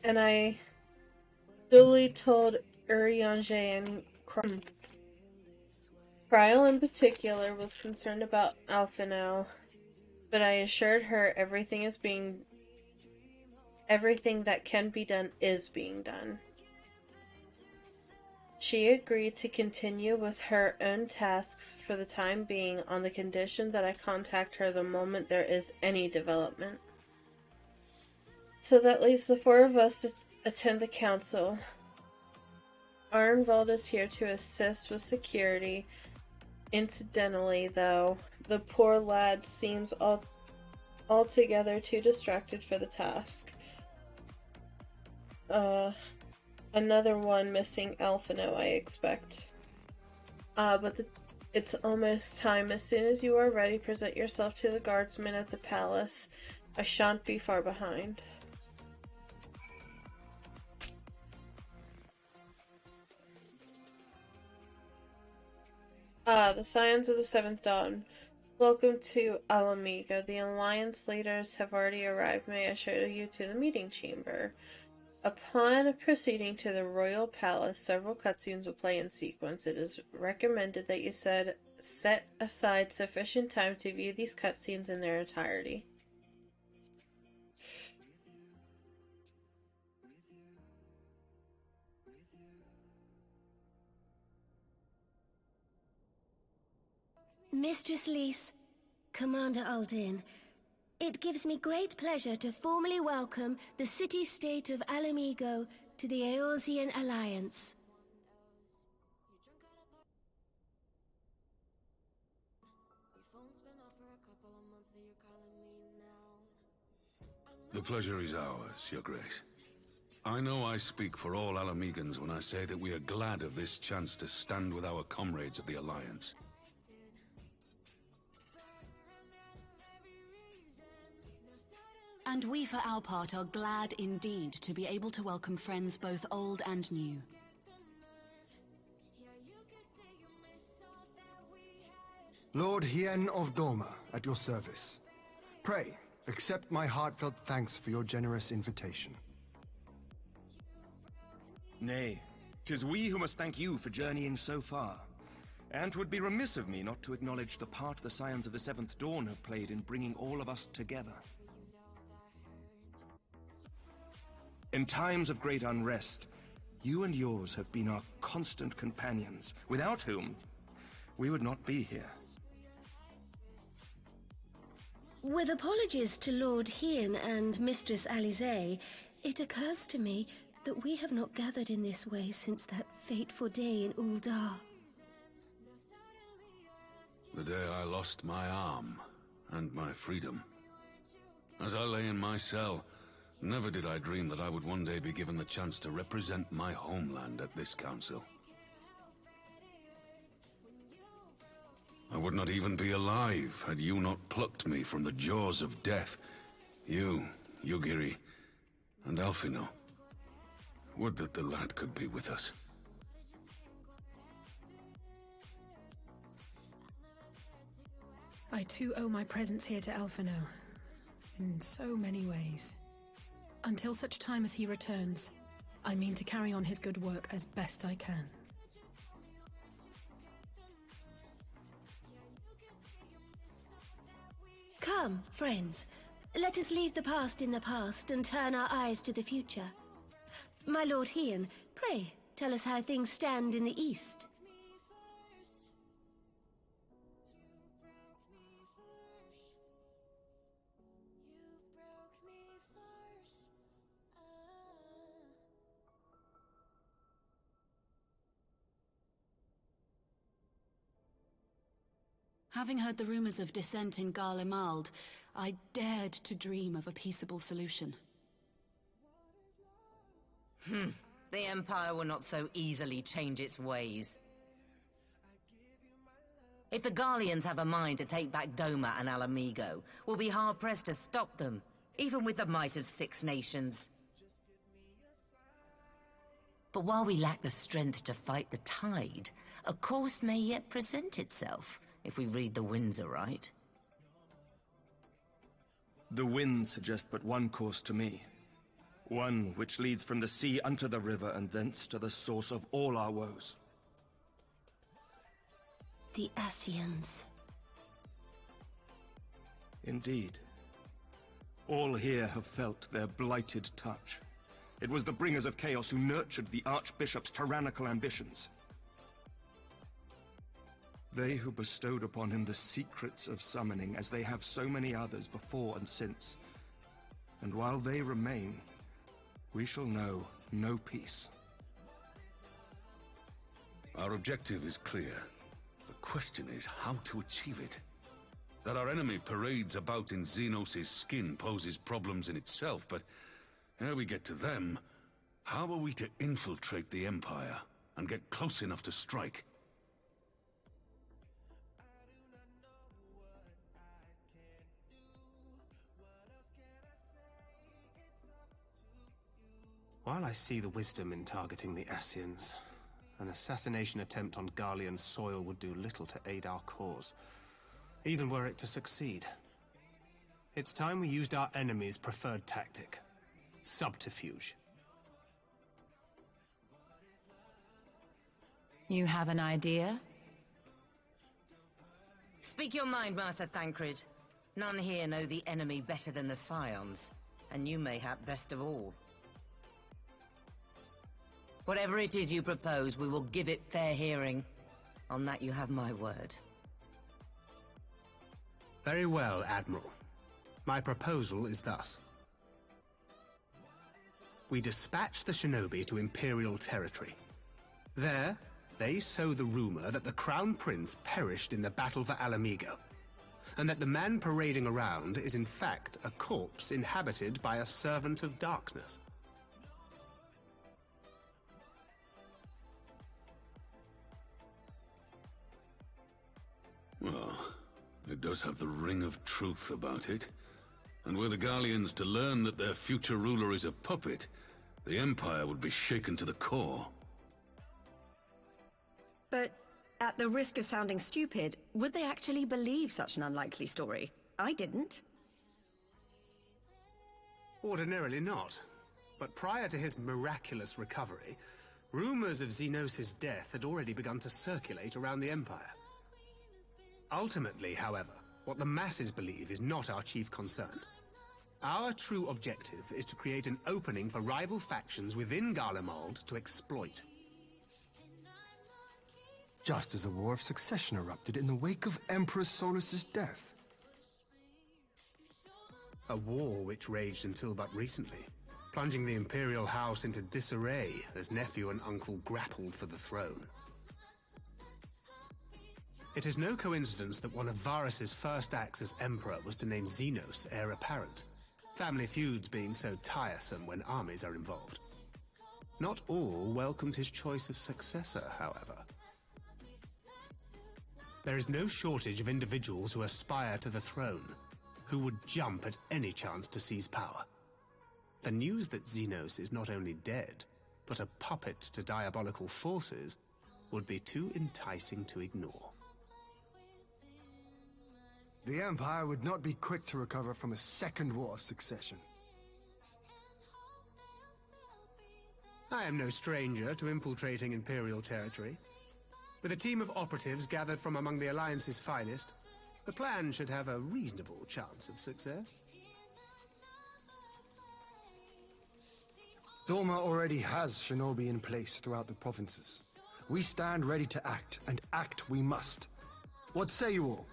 and I duly told Urianger and Kryl in particular was concerned about Alphinaud, but I assured her everything that can be done is being done. She agreed to continue with her own tasks for the time being on the condition that I contact her the moment there is any development. So that leaves the four of us to attend the council. Arnvald is here to assist with security. Incidentally, though, the poor lad seems altogether too distracted for the task. Another one missing Alphino, I expect. But it's almost time. As soon as you are ready, present yourself to the guardsmen at the palace. I shan't be far behind. The Scions of the Seventh Dawn. Welcome to Alamigo. The Alliance leaders have already arrived. May I show you to the meeting chamber? Upon proceeding to the royal palace, several cutscenes will play in sequence. It is recommended that you set aside sufficient time to view these cutscenes in their entirety. Mistress Lys, Commander Aldin, it gives me great pleasure to formally welcome the city-state of Alamigo to the Eorzean Alliance. The pleasure is ours, Your Grace. I know I speak for all Alamegans when I say that we are glad of this chance to stand with our comrades of the Alliance. And we, for our part, are glad indeed to be able to welcome friends both old and new. Lord Hien of Dorma, at your service. Pray, accept my heartfelt thanks for your generous invitation. Nay, 'tis we who must thank you for journeying so far. And 'twould be remiss of me not to acknowledge the part the Scions of the Seventh Dawn have played in bringing all of us together. In times of great unrest, you and yours have been our constant companions, without whom we would not be here. With apologies to Lord Hien and Mistress Alisaie, it occurs to me that we have not gathered in this way since that fateful day in Uldar. The day I lost my arm and my freedom. As I lay in my cell, never did I dream that I would one day be given the chance to represent my homeland at this council. I would not even be alive had you not plucked me from the jaws of death. You, Yugiri, and Alphino. Would that the lad could be with us. I too owe my presence here to Alphino, in so many ways. Until such time as he returns, I mean to carry on his good work as best I can. Come, friends. Let us leave the past in the past and turn our eyes to the future. My Lord Hien, pray, tell us how things stand in the East. Having heard the rumors of dissent in Garlemald, I dared to dream of a peaceable solution. The Empire will not so easily change its ways. If the Garleans have a mind to take back Doma and Alamigo, we'll be hard-pressed to stop them, even with the might of 6 nations. But while we lack the strength to fight the tide, a course may yet present itself, if we read the winds aright. The winds suggest but one course to me. One which leads from the sea unto the river, and thence to the source of all our woes. The Ascians. Indeed. All here have felt their blighted touch. It was the bringers of chaos who nurtured the Archbishop's tyrannical ambitions. They who bestowed upon him the secrets of summoning, as they have so many others before and since. And while they remain, we shall know no peace. Our objective is clear. The question is how to achieve it. That our enemy parades about in Xenos' skin poses problems in itself, but ere we get to them, how are we to infiltrate the Empire and get close enough to strike? While I see the wisdom in targeting the Ascians, an assassination attempt on Garlean soil would do little to aid our cause, even were it to succeed. It's time we used our enemy's preferred tactic: subterfuge. You have an idea? Speak your mind, Master Thancred. None here know the enemy better than the Scions, and you mayhap best of all. Whatever it is you propose, we will give it fair hearing. On that you have my word. Very well, Admiral. My proposal is thus. We dispatch the shinobi to Imperial territory. There, they sow the rumor that the Crown Prince perished in the battle for Alamigo, and that the man parading around is in fact a corpse inhabited by a servant of darkness. Well, it does have the ring of truth about it. And were the Garleans to learn that their future ruler is a puppet, the Empire would be shaken to the core. But, at the risk of sounding stupid, would they actually believe such an unlikely story? I didn't. Ordinarily not. But prior to his miraculous recovery, rumors of Xenos' death had already begun to circulate around the Empire. Ultimately, however, what the masses believe is not our chief concern. Our true objective is to create an opening for rival factions within Garlemald to exploit. Just as a war of succession erupted in the wake of Emperor Solus's death. A war which raged until but recently, plunging the Imperial House into disarray as nephew and uncle grappled for the throne. It is no coincidence that one of Varus's first acts as Emperor was to name Xenos heir apparent, family feuds being so tiresome when armies are involved. Not all welcomed his choice of successor, however. There is no shortage of individuals who aspire to the throne, who would jump at any chance to seize power. The news that Xenos is not only dead, but a puppet to diabolical forces, would be too enticing to ignore. The Empire would not be quick to recover from a second war of succession. I am no stranger to infiltrating Imperial territory. With a team of operatives gathered from among the Alliance's finest, the plan should have a reasonable chance of success. Doma already has shinobi in place throughout the provinces. We stand ready to act, and act we must. What say you all?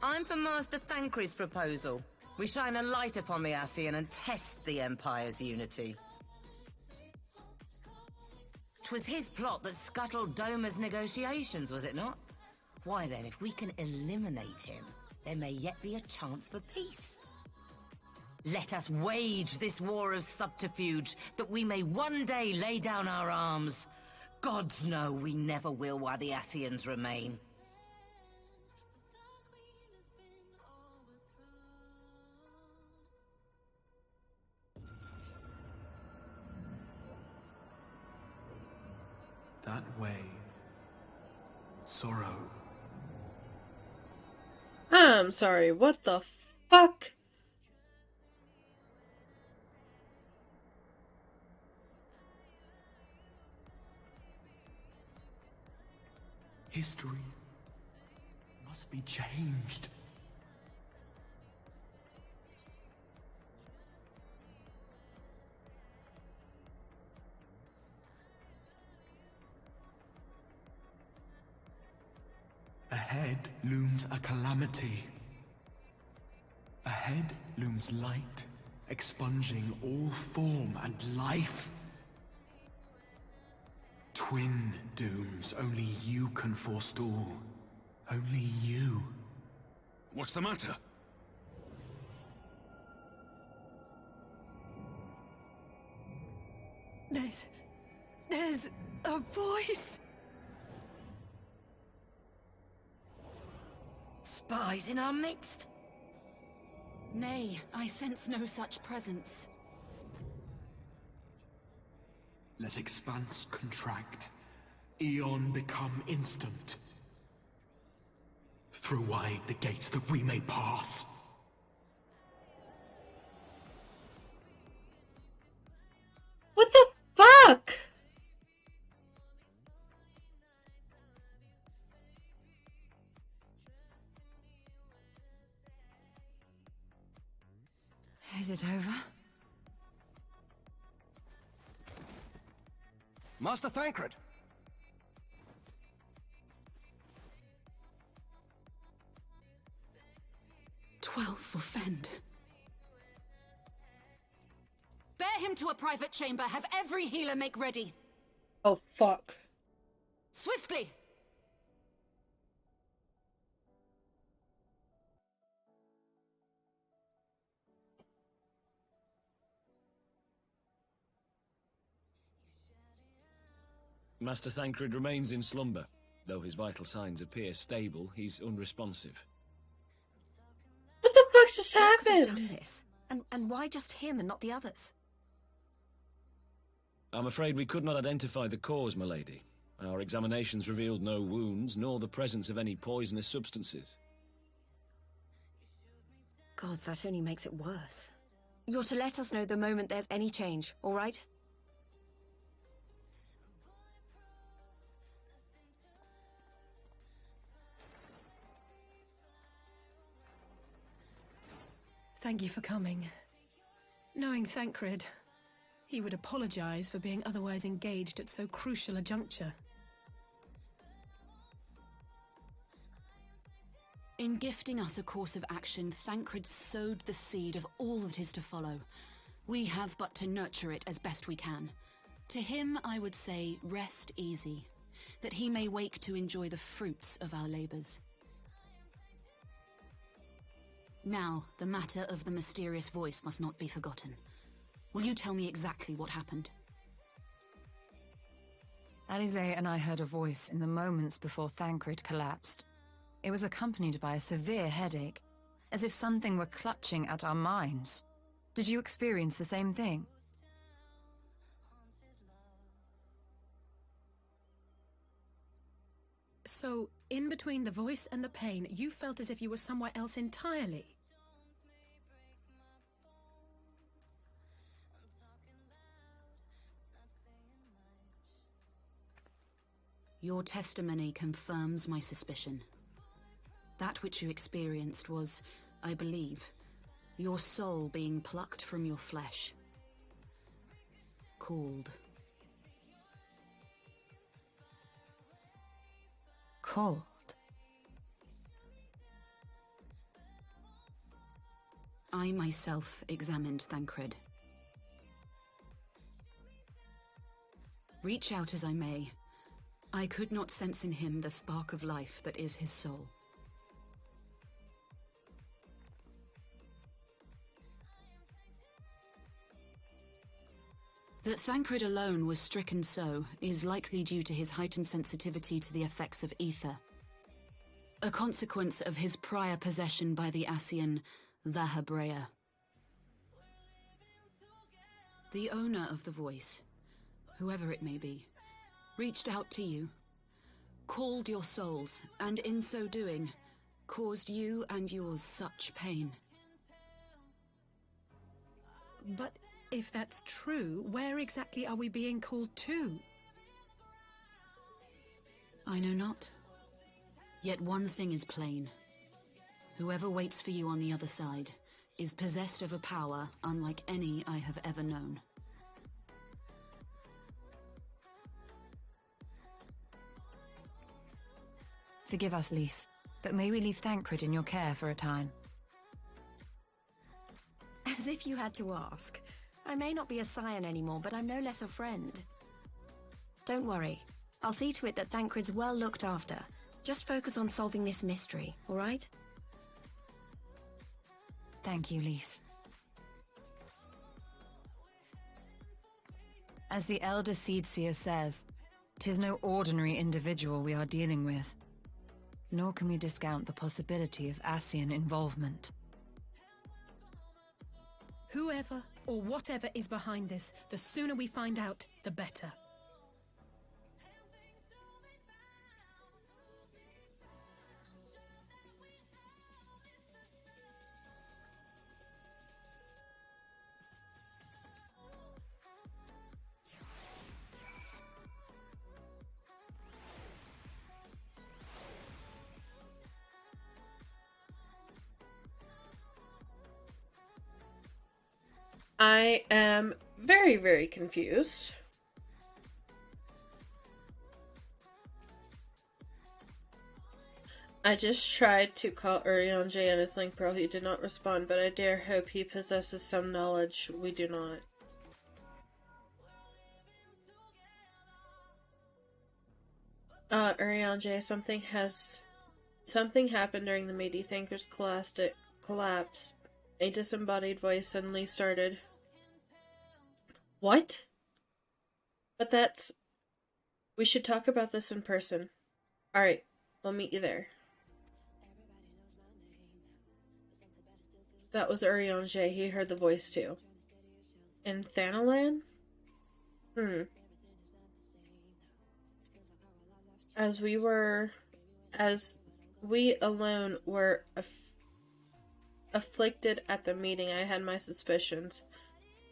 I'm for Master Thancred's proposal. We shine a light upon the Ascian and test the Empire's unity. 'Twas his plot that scuttled Doma's negotiations, was it not? Why then, if we can eliminate him, there may yet be a chance for peace. Let us wage this war of subterfuge, that we may one day lay down our arms. Gods know we never will while the Ascians remain. That way. Sorrow. I'm sorry, what the fuck? History must be changed. Ahead looms a calamity. Ahead looms light, expunging all form and life. Twin dooms only you can forestall. Only you. What's the matter? There's a voice. Spies in our midst? Nay, I sense no such presence. Let expanse contract. Eon become instant. Throw wide the gates that we may pass. What the fuck? Is it over? Master Thancred! 12 for Fend. Bear him to a private chamber. Have every healer make ready. Oh, fuck. Swiftly! Master Thancred remains in slumber. Though his vital signs appear stable, he's unresponsive. What the fuck's just Who could have happened? done this? And why just him and not the others? I'm afraid we could not identify the cause, my lady. Our examinations revealed no wounds, nor the presence of any poisonous substances. Gods, that only makes it worse. You're to let us know the moment there's any change, all right? Thank you for coming. Knowing Thancred, he would apologize for being otherwise engaged at so crucial a juncture. In gifting us a course of action, Thancred sowed the seed of all that is to follow. We have but to nurture it as best we can. To him, I would say, rest easy, that he may wake to enjoy the fruits of our labors. Now, the matter of the mysterious voice must not be forgotten. Will you tell me exactly what happened? Alize and I heard a voice in the moments before Thancred collapsed. It was accompanied by a severe headache, as if something were clutching at our minds. Did you experience the same thing? So, in between the voice and the pain, you felt as if you were somewhere else entirely. Your testimony confirms my suspicion. That which you experienced was, I believe, your soul being plucked from your flesh. Called. Called? I myself examined Thancred. Reach out as I may, I could not sense in him the spark of life that is his soul. That Thancred alone was stricken so is likely due to his heightened sensitivity to the effects of ether, a consequence of his prior possession by the Ascian La Hebrea. The owner of the voice, whoever it may be, reached out to you, called your souls, and in so doing, caused you and yours such pain. But if that's true, where exactly are we being called to? I know not. Yet one thing is plain. Whoever waits for you on the other side is possessed of a power unlike any I have ever known. Forgive us, Lys, but may we leave Thancred in your care for a time? As if you had to ask. I may not be a scion anymore, but I'm no less a friend. Don't worry. I'll see to it that Thancred's well looked after. Just focus on solving this mystery, all right? Thank you, Lys. As the Elder Seedseer says, 'tis no ordinary individual we are dealing with. Nor can we discount the possibility of Ascian involvement. Whoever or whatever is behind this, the sooner we find out, the better. I am very, very confused. I just tried to call Urianger on his link bro. He did not respond, but I dare hope he possesses some knowledge we do not. Urianger, something happened during the meeting. Thancred's collapsed. A disembodied voice suddenly started. What? But that's... We should talk about this in person. Alright, we'll meet you there. That was Urianger. He heard the voice too. In Thanalan? As we alone were afflicted at the meeting, I had my suspicions.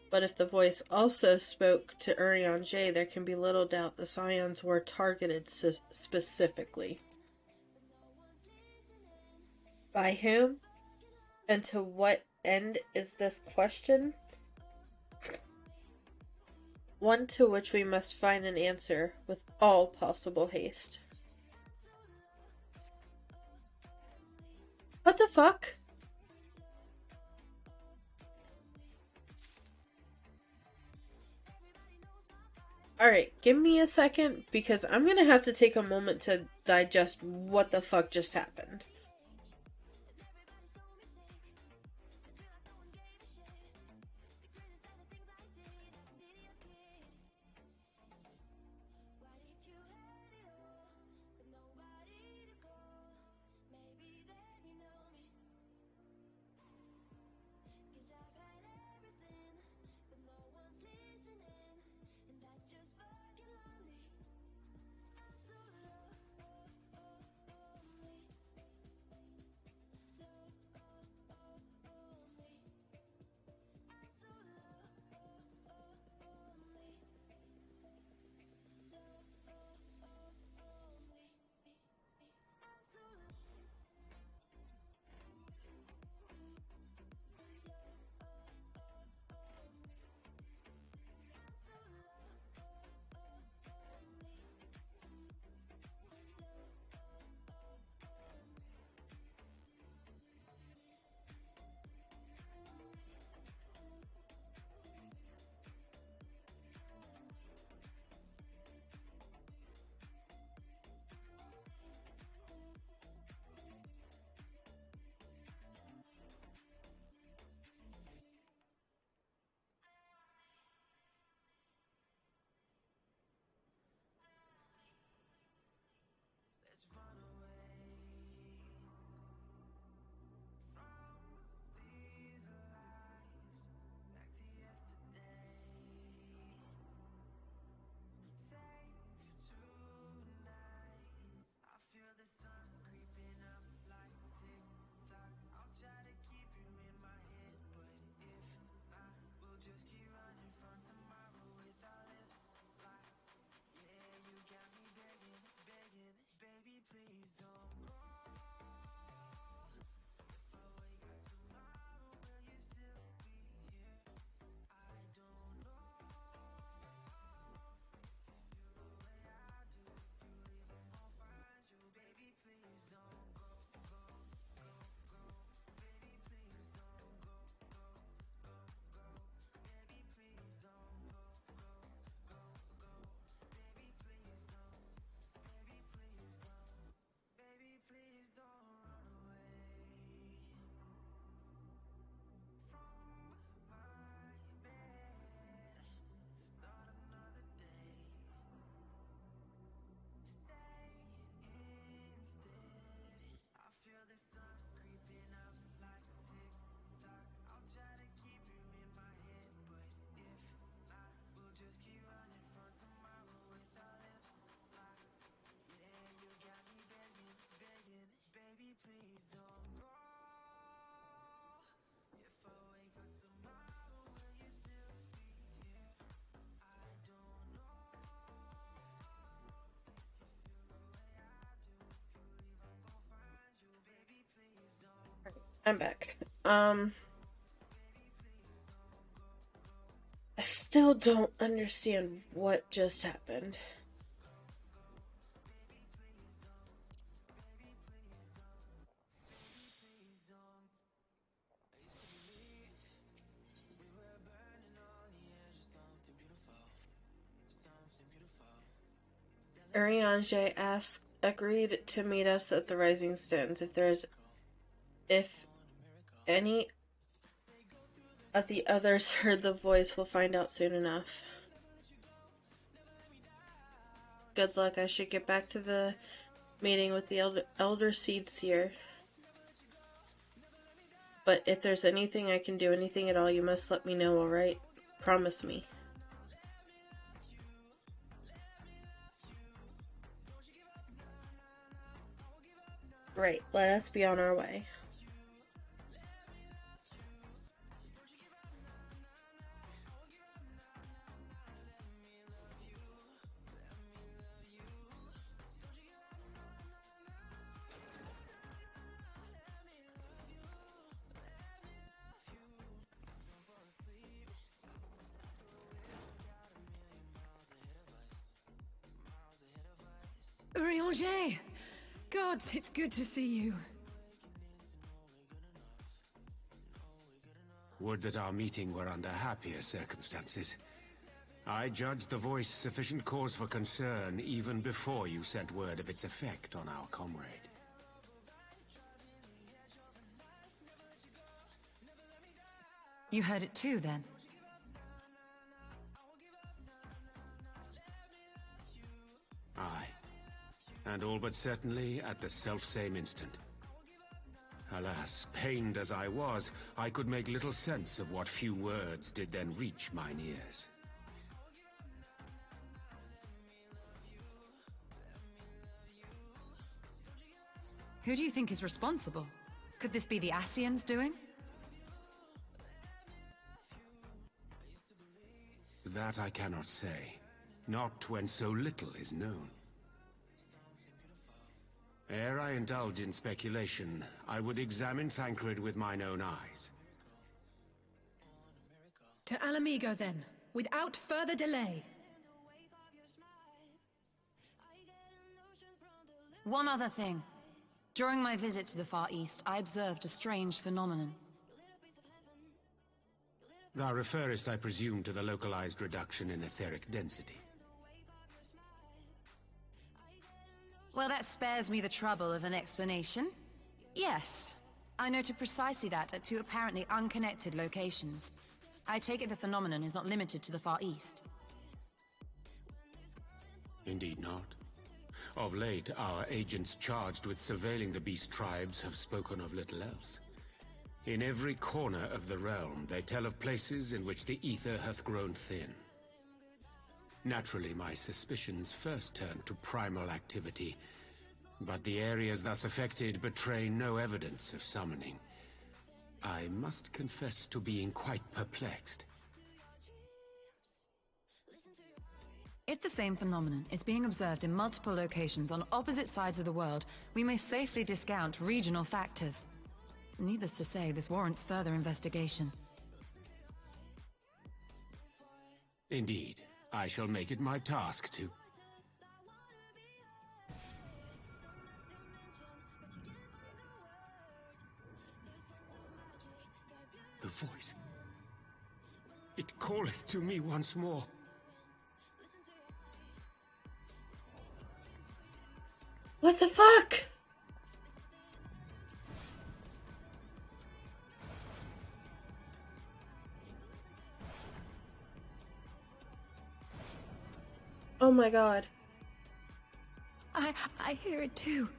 But if the voice also spoke to Urianger, there can be little doubt the Scions were targeted specifically. By whom? And to what end is this question? One to which we must find an answer with all possible haste. What the fuck? Alright, give me a second, because I'm gonna have to take a moment to digest what the fuck just happened. I'm back. I still don't understand what just happened. Urianger agreed to meet us at the Rising Stones. If any of the others heard the voice, we'll find out soon enough. Good luck. I should get back to the meeting with the Elder Seed Seer. But if there's anything I can do, anything at all, you must let me know, alright? Promise me. Right, let us be on our way. Urianger! Gods, it's good to see you. Would that our meeting were under happier circumstances. I judged the voice sufficient cause for concern even before you sent word of its effect on our comrade. You heard it too, then? Aye. And all but certainly at the selfsame instant. Alas, pained as I was, I could make little sense of what few words did then reach mine ears. Who do you think is responsible? Could this be the Ascians doing? That I cannot say. Not when so little is known. Ere I indulge in speculation, I would examine Thancred with mine own eyes. To Alamigo, then, without further delay. One other thing. During my visit to the Far East, I observed a strange phenomenon. Thou referrest, I presume, to the localized reduction in etheric density. Well, that spares me the trouble of an explanation. Yes, I noted precisely that at two apparently unconnected locations. I take it the phenomenon is not limited to the Far East. Indeed not. Of late, our agents charged with surveilling the beast tribes have spoken of little else. In every corner of the realm, they tell of places in which the ether hath grown thin. Naturally, my suspicions first turned to primal activity, but the areas thus affected betray no evidence of summoning. I must confess to being quite perplexed. If the same phenomenon is being observed in multiple locations on opposite sides of the world, we may safely discount regional factors. Needless to say, this warrants further investigation. Indeed. I shall make it my task to... The voice. It calleth to me once more. What the fuck? Oh my god. I hear it too.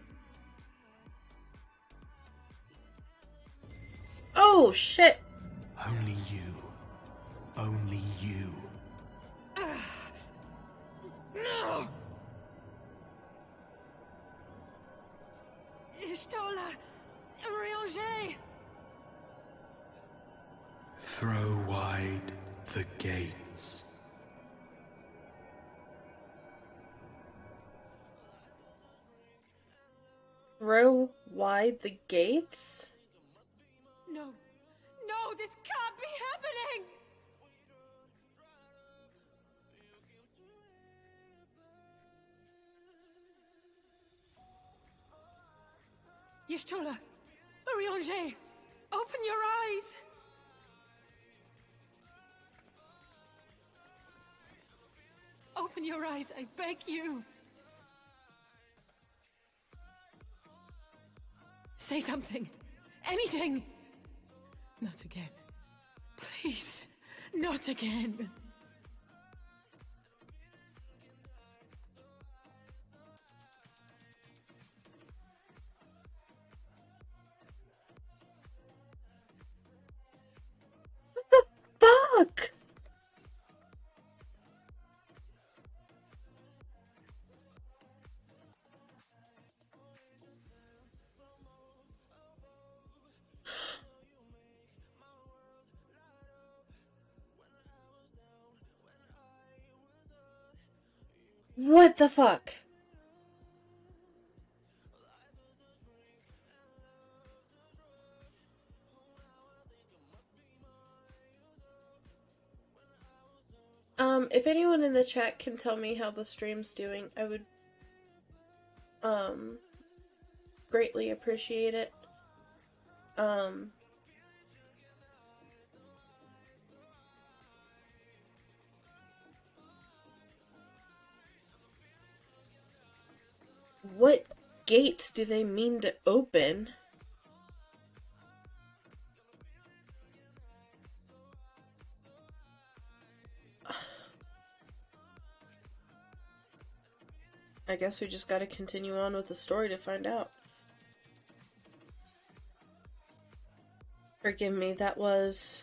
Oh shit. Only you. Only you. No! Ishtola! Urianger! Throw wide the gates. Throw wide the gates? No. No, this can't be happening! Y'shtola! Urianger! Open your eyes! Open your eyes, I beg you! Say something! Anything! Not again. Please, not again. Fuck! What the fuck? If anyone in the chat can tell me how the stream's doing, I would, greatly appreciate it. What gates do they mean to open? I guess we just gotta continue on with the story to find out. Forgive me, that was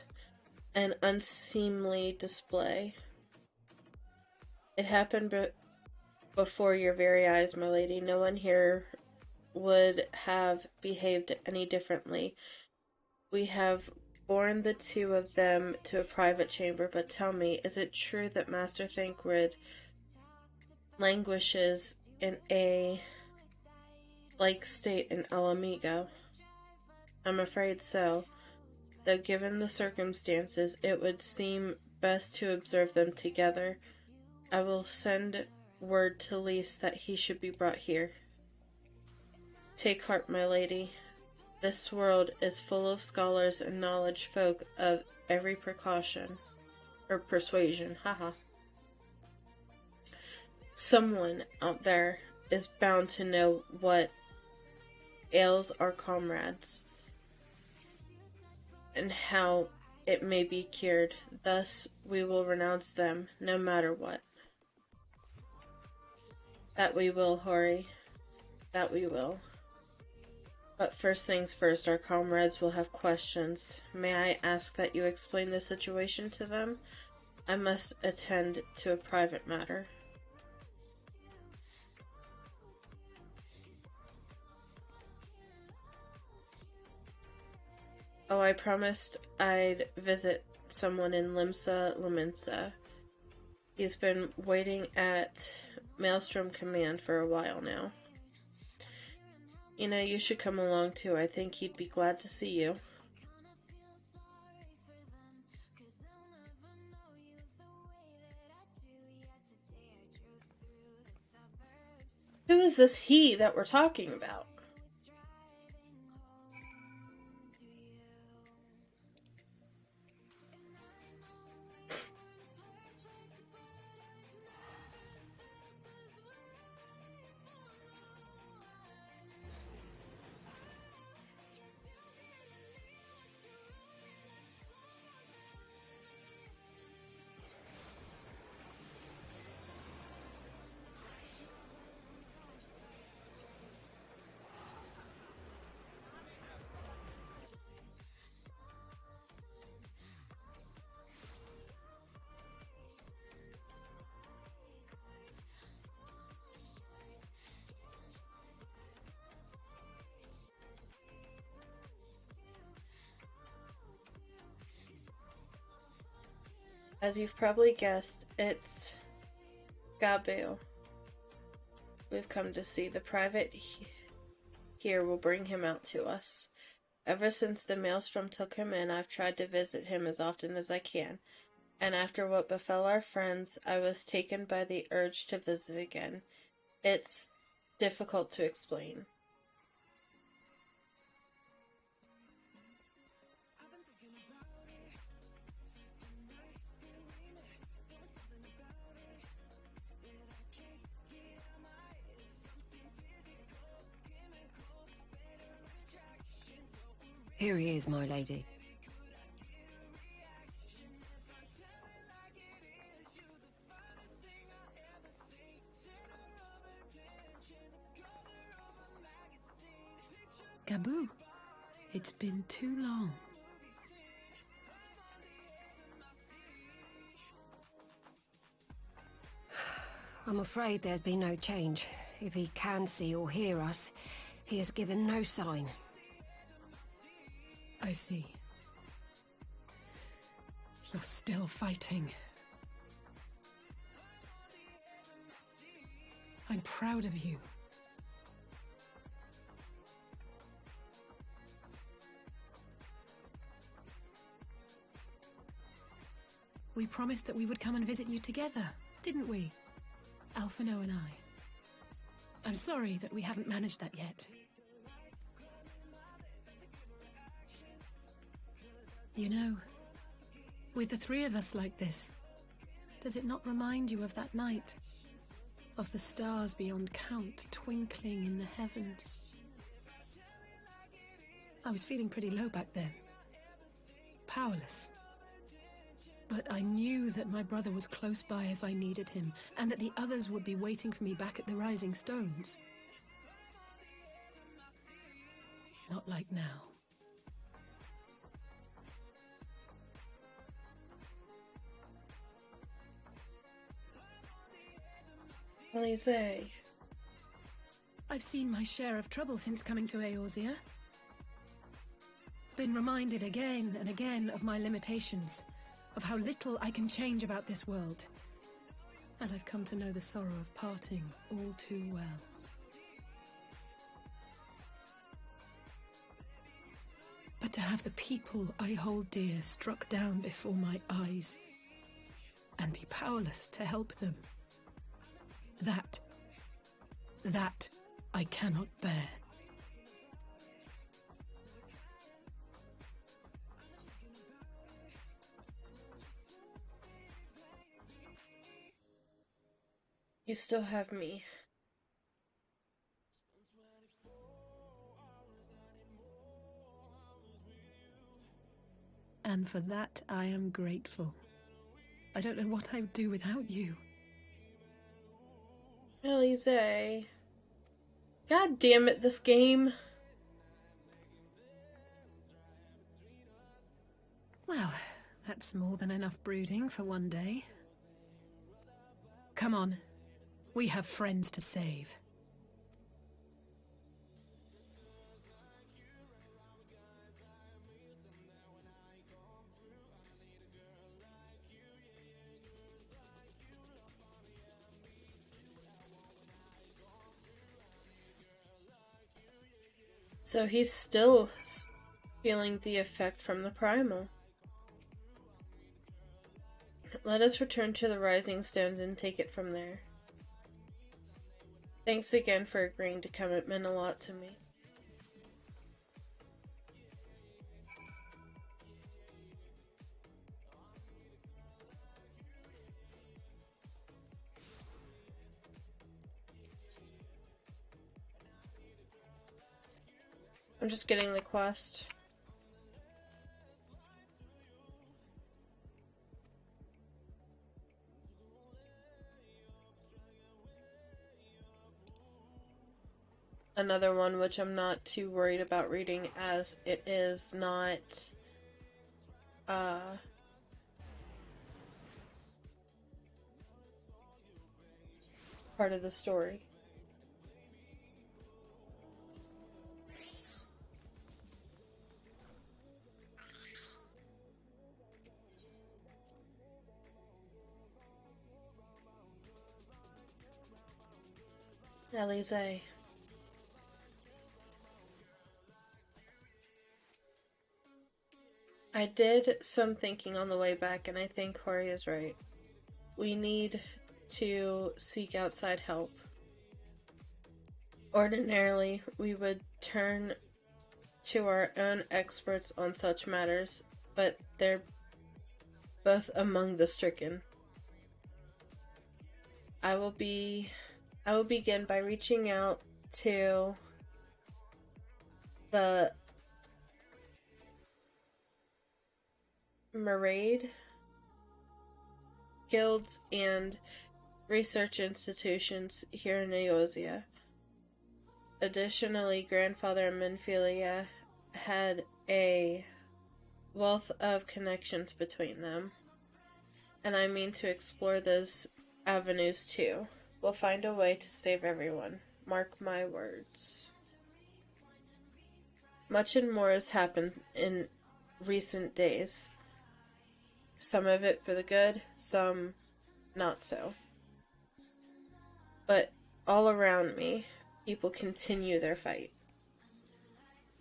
an unseemly display. It happened before your very eyes, my lady. No one here would have behaved any differently. We have borne the two of them to a private chamber, but tell me, is it true that Master Thancred languishes in a like state in El Amigo? I'm afraid so, though given the circumstances, it would seem best to observe them together. I will send word to Lys that he should be brought here. Take heart, my lady. This world is full of scholars and knowledge folk of every precaution, or persuasion, haha. Someone out there is bound to know what ails our comrades, and how it may be cured. Thus we will renounce them, no matter what. That we will, Hori. That we will. But first things first, our comrades will have questions. May I ask that you explain the situation to them? I must attend to a private matter. Oh, I promised I'd visit someone in Limsa Laminsa. He's been waiting at Maelstrom Command for a while now. You know, you should come along too. I think he'd be glad to see you. Who is this he that we're talking about? As you've probably guessed, it's Gabu. We've come to see. The private here will bring him out to us. Ever since the maelstrom took him in, I've tried to visit him as often as I can, and after what befell our friends, I was taken by the urge to visit again. It's difficult to explain. Here he is, my lady. Gabu, it's been too long. I'm afraid there's been no change. If he can see or hear us, he has given no sign. I see. You're still fighting. I'm proud of you. We promised that we would come and visit you together, didn't we? Alphino and I. I'm sorry that we haven't managed that yet. You know, with the three of us like this, does it not remind you of that night? Of the stars beyond count twinkling in the heavens? I was feeling pretty low back then. Powerless. But I knew that my brother was close by if I needed him, and that the others would be waiting for me back at the Rising Stones. Not like now. Elise. I've seen my share of trouble since coming to Eorzea. Been reminded again and again of my limitations, of how little I can change about this world. And I've come to know the sorrow of parting all too well. But to have the people I hold dear struck down before my eyes, and be powerless to help them, that I cannot bear. You still have me. And for that I am grateful. I don't know what I would do without you. Elise. God damn it, this game. Well, that's more than enough brooding for one day. Come on. We have friends to save. So he's still feeling the effect from the primal. Let us return to the Rising Stones and take it from there. Thanks again for agreeing to come. It meant a lot to me. I'm just getting the quest. Another one which I'm not too worried about reading, as it is not part of the story. Elise. I did some thinking on the way back, and I think Hori is right. We need to seek outside help. Ordinarily, we would turn to our own experts on such matters, but they're both among the stricken. I will begin by reaching out to the Marade guilds and research institutions here in Eosia. Additionally, Grandfather and Minfilia had a wealth of connections between them, and I mean to explore those avenues too. We'll find a way to save everyone. Mark my words. Much and more has happened in recent days. Some of it for the good, some not so. But all around me, people continue their fight.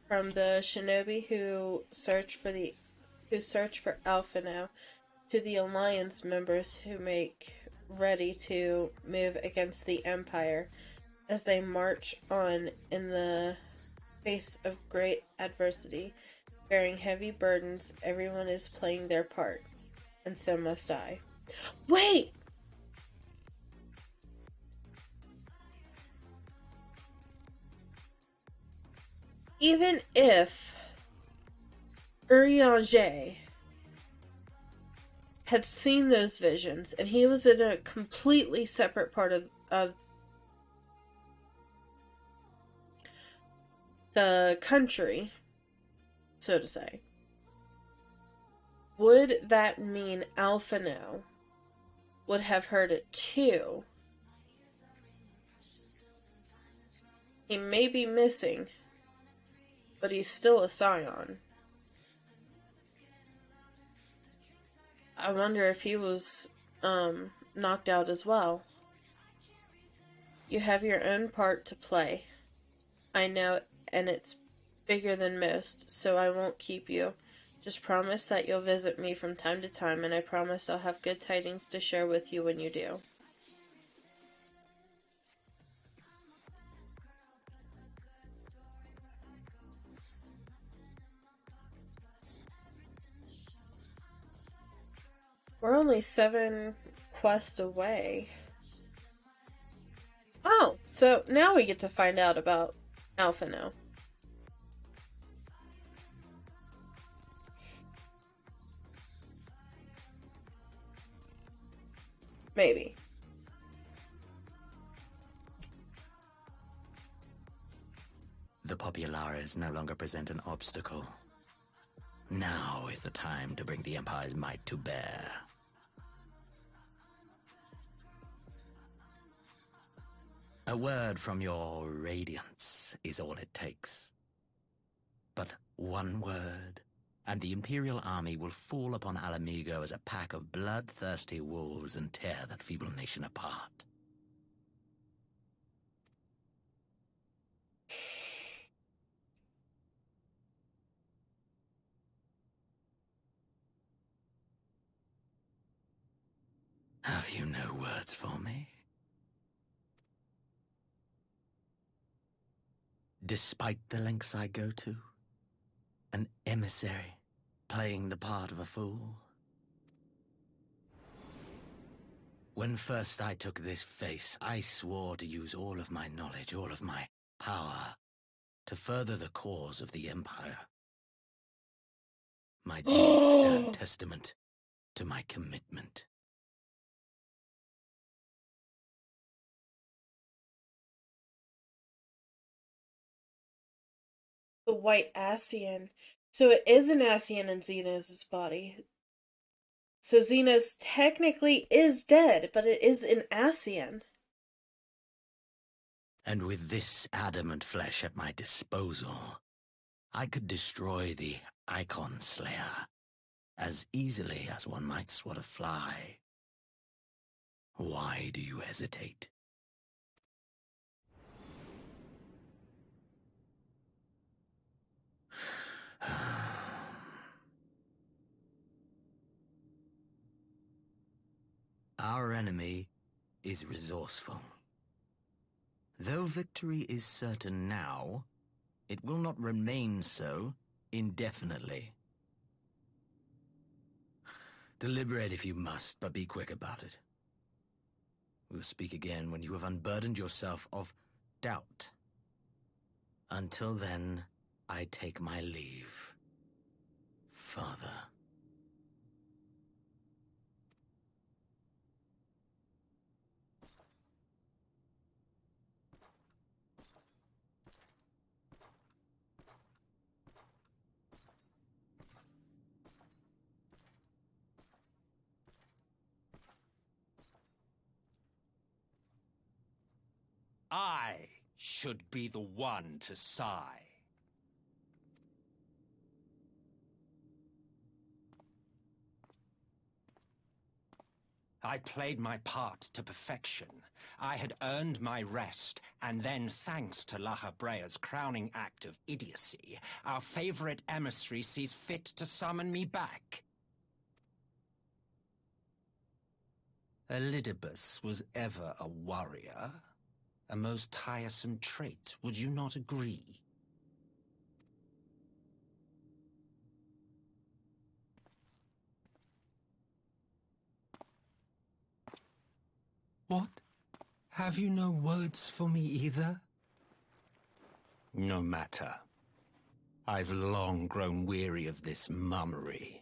From the shinobi who search for Alphino, to the Alliance members who make ready to move against the Empire as they march on in the face of great adversity, bearing heavy burdens. Everyone is playing their part, and so must I. Wait! Even if Urianger had seen those visions, and he was in a completely separate part of the country, so to say, would that mean Alphino would have heard it too? He may be missing, but he's still a scion. I wonder if he was knocked out as well. You have your own part to play. I know, and it's bigger than most, so I won't keep you. Just promise that you'll visit me from time to time, and I promise I'll have good tidings to share with you when you do. We're only 7 quests away. Oh, so now we get to find out about Alphino. Maybe. The Populares no longer present an obstacle. Now is the time to bring the Empire's might to bear. A word from your Radiance is all it takes. But one word, and the Imperial army will fall upon Alamigo as a pack of bloodthirsty wolves and tear that feeble nation apart. Have you no words for me? Despite the lengths I go to, an emissary playing the part of a fool. When first I took this face, I swore to use all of my knowledge, all of my power, to further the cause of the Empire. My deeds stand testament to my commitment. The white Ascian. So it is an Ascian in Xenos' body. So Xenos technically is dead, but it is an Ascian. And with this adamant flesh at my disposal, I could destroy the Icon Slayer as easily as one might swat a fly. Why do you hesitate? Our enemy is resourceful. Though victory is certain now, it will not remain so indefinitely. Deliberate if you must, but be quick about it. We'll speak again when you have unburdened yourself of doubt. Until then, I take my leave, Father. I should be the one to sigh. I played my part to perfection. I had earned my rest, and then, thanks to La Habrea's crowning act of idiocy, our favorite emissary sees fit to summon me back. Elidibus was ever a warrior. A most tiresome trait, would you not agree? What? Have you no words for me either? No matter. I've long grown weary of this mummery.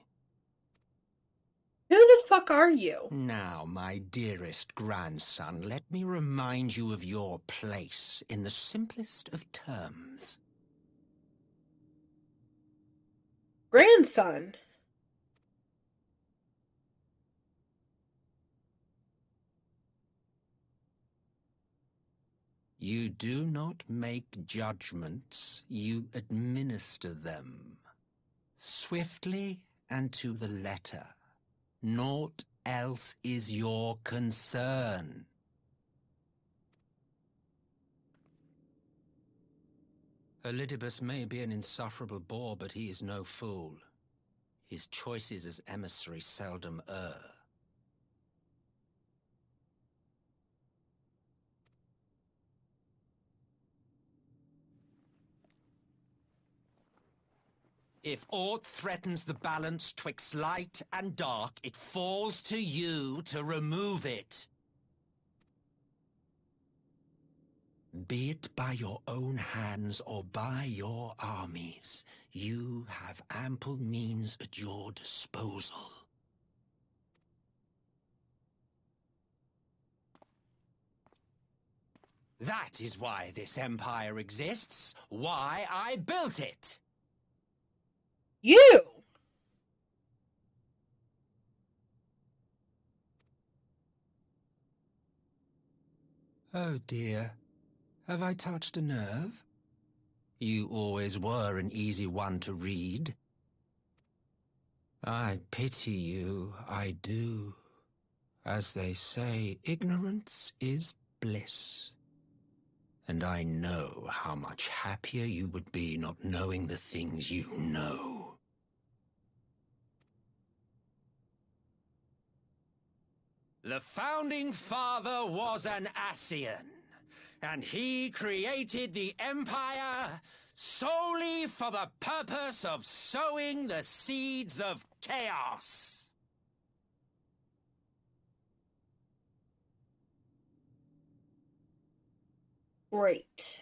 Who the fuck are you? Now, my dearest grandson, let me remind you of your place in the simplest of terms. Grandson? You do not make judgments, you administer them. Swiftly and to the letter. Naught else is your concern. Elidibus may be an insufferable bore, but he is no fool. His choices as emissary seldom err. If aught threatens the balance twixt light and dark, it falls to you to remove it. Be it by your own hands or by your armies, you have ample means at your disposal. That is why this empire exists, why I built it. You! Oh dear, have I touched a nerve? You always were an easy one to read. I pity you, I do. As they say, ignorance is bliss. And I know how much happier you would be not knowing the things you know. The founding father was an Ascian, and he created the Empire solely for the purpose of sowing the seeds of chaos. Great.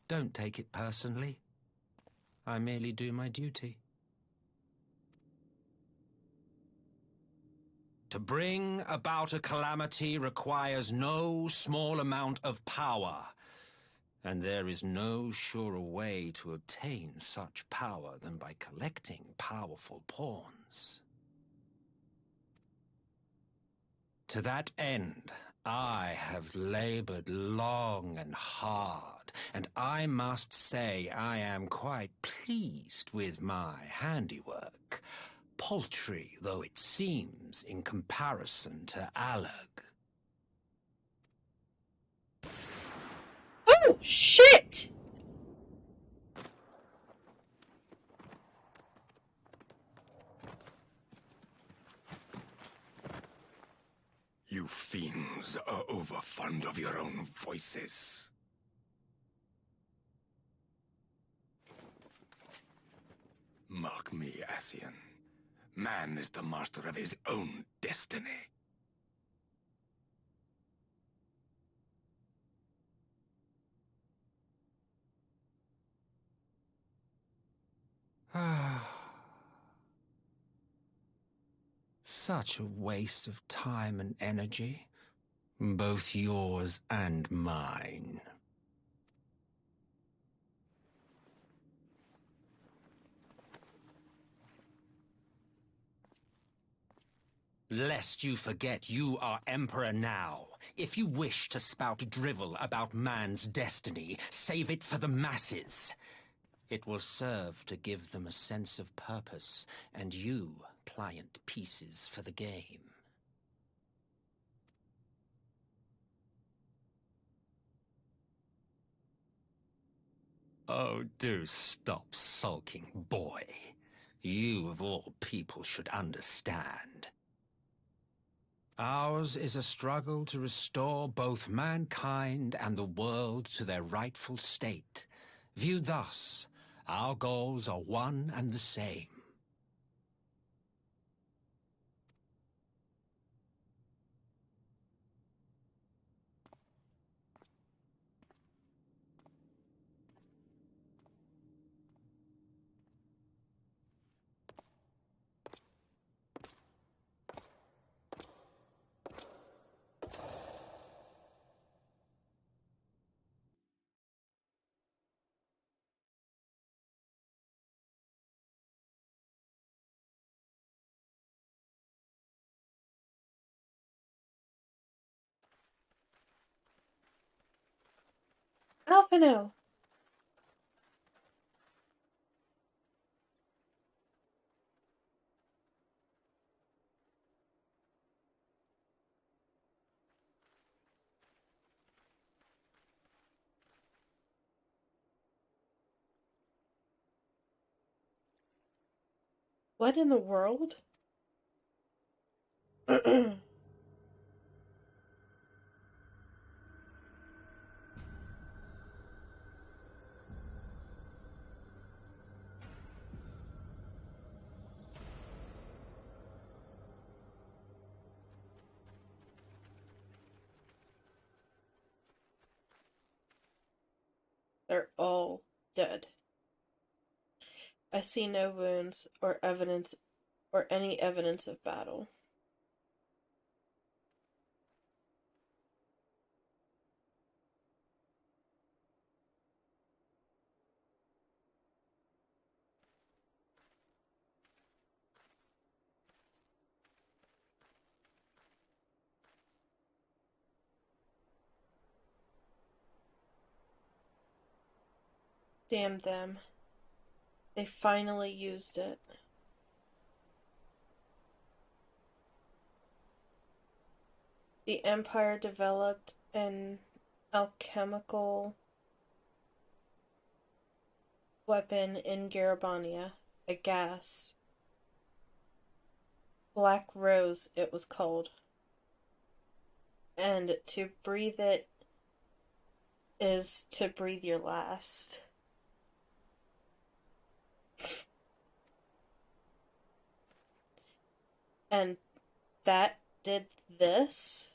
Don't take it personally. I merely do my duty. To bring about a calamity requires no small amount of power, and there is no surer way to obtain such power than by collecting powerful pawns. To that end, I have labored long and hard, and I must say I am quite pleased with my handiwork, paltry though it seems in comparison to Alag. Oh, shit! You fiends are overfond of your own voices. Mark me, Ascian. Man is the master of his own destiny. Such a waste of time and energy. Both yours and mine. Lest you forget, you are Emperor now. If you wish to spout drivel about man's destiny, save it for the masses. It will serve to give them a sense of purpose, and you, pliant pieces for the game. Oh, do stop sulking, boy. You, of all people, should understand. Ours is a struggle to restore both mankind and the world to their rightful state. Viewed thus, our goals are one and the same. Alphino! What in the world? They're all dead. I see no wounds or evidence or any evidence of battle. Damn them. They finally used it. The Empire developed an alchemical weapon in Garabania, a gas. Black Rose, it was called. And to breathe it is to breathe your last. And that did this?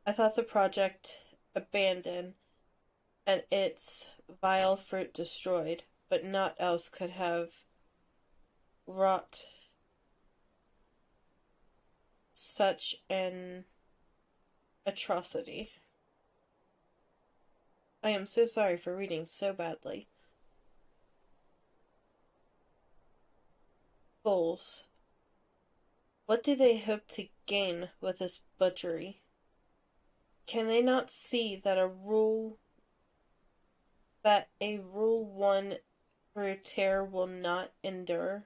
I thought the project abandoned and its vile fruit destroyed, but naught else could have wrought such an atrocity. I am so sorry for reading so badly. Goals. What do they hope to gain with this butchery? Can they not see that a rule won through terror will not endure?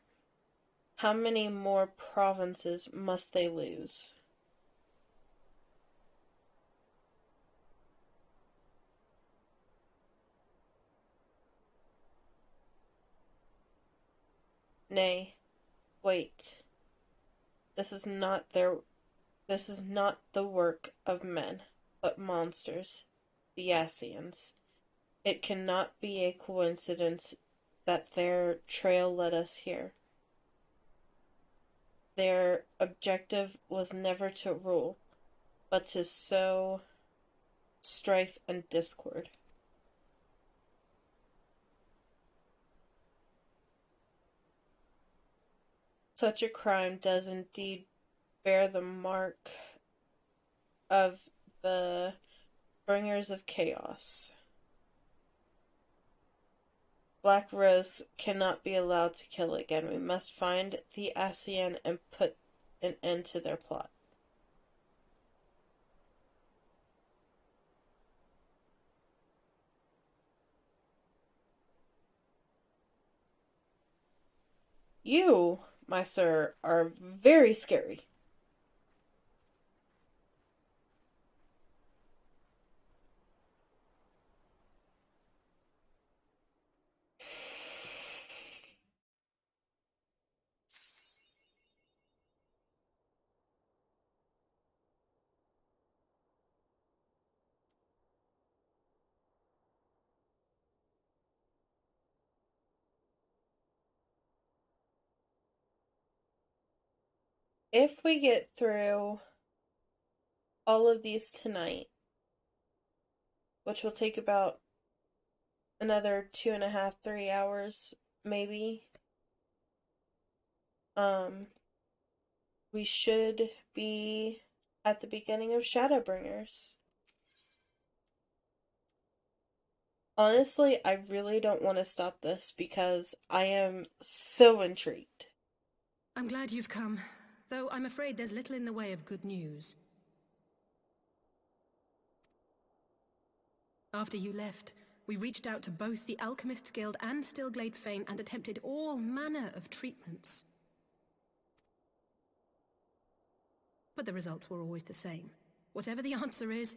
How many more provinces must they lose? Nay, wait. This is not the work of men, but monsters, the Ascians. It cannot be a coincidence that their trail led us here. Their objective was never to rule, but to sow strife and discord. Such a crime does indeed bear the mark of the bringers of chaos. Black Rose cannot be allowed to kill again. We must find the Ascian and put an end to their plot. You, my sir, are very scary. If we get through all of these tonight, which will take about another 2.5, 3 hours, maybe, we should be at the beginning of Shadowbringers. Honestly, I really don't want to stop this because I am so intrigued. I'm glad you've come, though I'm afraid there's little in the way of good news. After you left, we reached out to both the Alchemists Guild and Stillglade Fane and attempted all manner of treatments. But the results were always the same. Whatever the answer is,